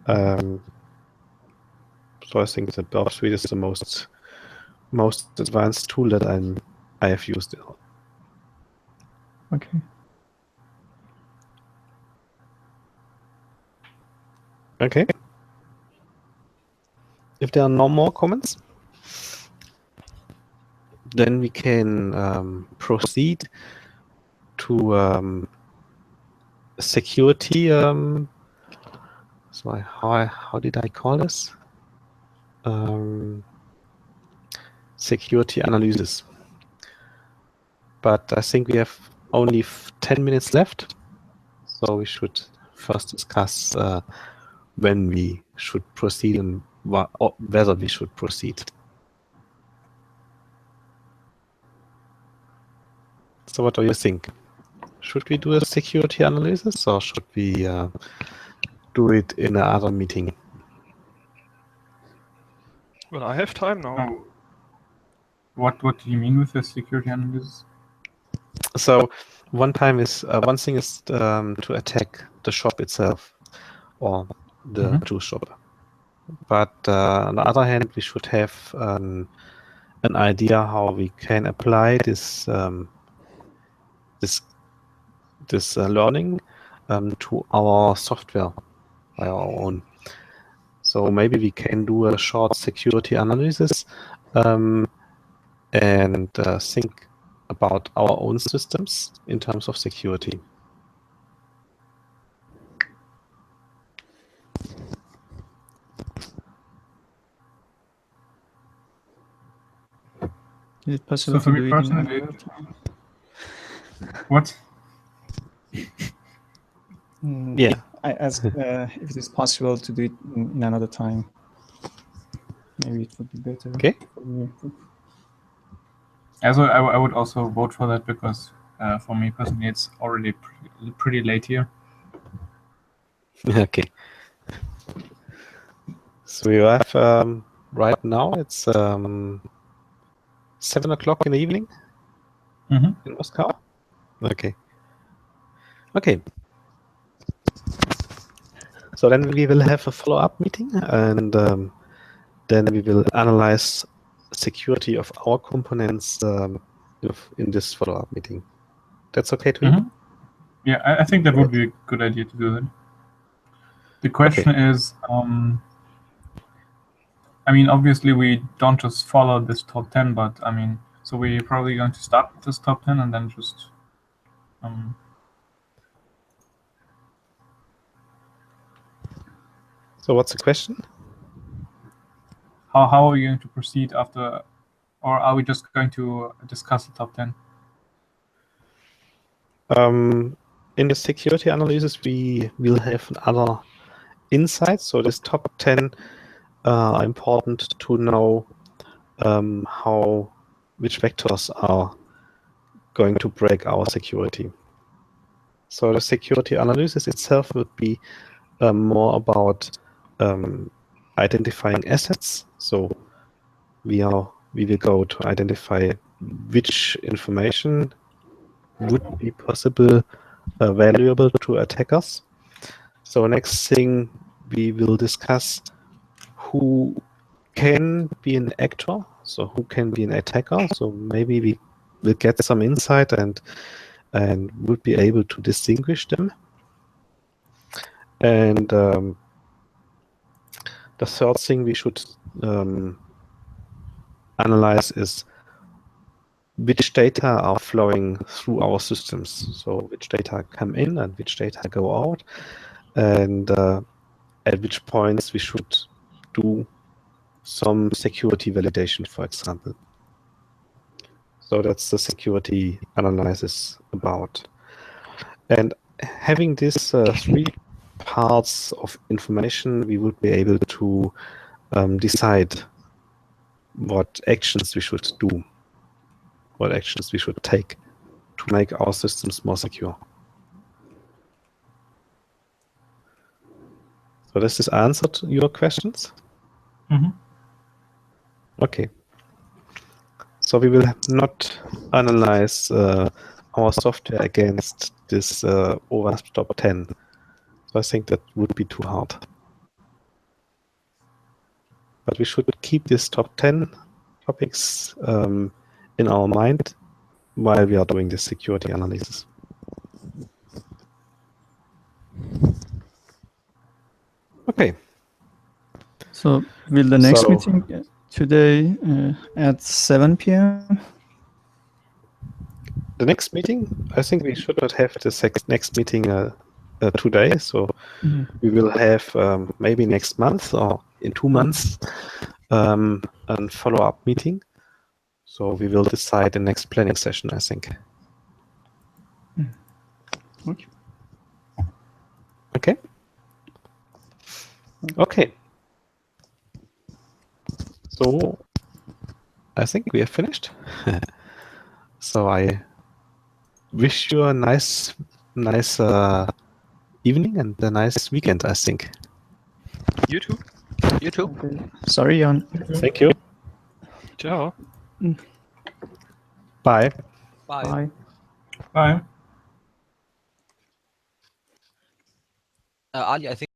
So I think the Burp Suite is the most advanced tool that I have used. Okay. Okay. If there are no more comments, then we can proceed to security. So how did I call this? Security analysis. But I think we have only 10 minutes left, so we should first discuss when we should proceed and whether we should proceed. So what do you think? Should we do a security analysis, or should we do it in another meeting? Well, I have time now. What do you mean with a security analysis? So one thing is to attack the shop itself or the juice shop. But on the other hand, we should have an idea how we can apply this this learning to our software by our own. So maybe we can do a short security analysis and think about our own systems in terms of security. Is it possible So for to do me it in personally, another time? what? Yeah. I asked if it is possible to do it in another time. Maybe it would be better Okay. for me. As I would also vote for that because for me personally, it's already pretty late here. Okay. So we have right now it's 7 o'clock in the evening in Moscow. Okay. Okay. So then we will have a follow-up meeting, and then we will analyze security of our components in this follow-up meeting. That's okay to you? Yeah, I think that would be a good idea to do that. The question is, I mean, obviously we don't just follow this top 10, but I mean, so we're probably going to start with this top 10 and then just So what's the question? how are you going to proceed after, or are we just going to discuss the top 10? In the security analysis, we will have other insights. So this top 10 are important to know which vectors are going to break our security. So the security analysis itself would be more about identifying assets. So we will go to identify which information would be possible valuable to attackers. So next thing we will discuss who can be an actor, so who can be an attacker. So maybe we will get some insight and would be able to distinguish them. And the third thing we should analyze is which data are flowing through our systems. So which data come in and which data go out, and at which points we should do some security validation, for example. So that's the security analysis about. And having these three parts of information, we would be able to decide what actions we should do, what actions we should take to make our systems more secure. So does this answer your questions? Okay. So we will not analyze our software against this OWASP top 10. So I think that would be too hard. But we should keep this top 10 topics in our mind while we are doing this security analysis. Okay. So will the next meeting today at 7 p.m.? The next meeting, I think we should not have the next meeting today. So we will have maybe next month or in 2 months a follow-up meeting. So we will decide the next planning session, I think. Okay. Okay. Okay. So I think we have finished. So I wish you a nice evening and a nice weekend, I think. You too. You too. Okay. Sorry, Jan. Thank you. Ciao. Bye. Bye. Bye. Ali, I think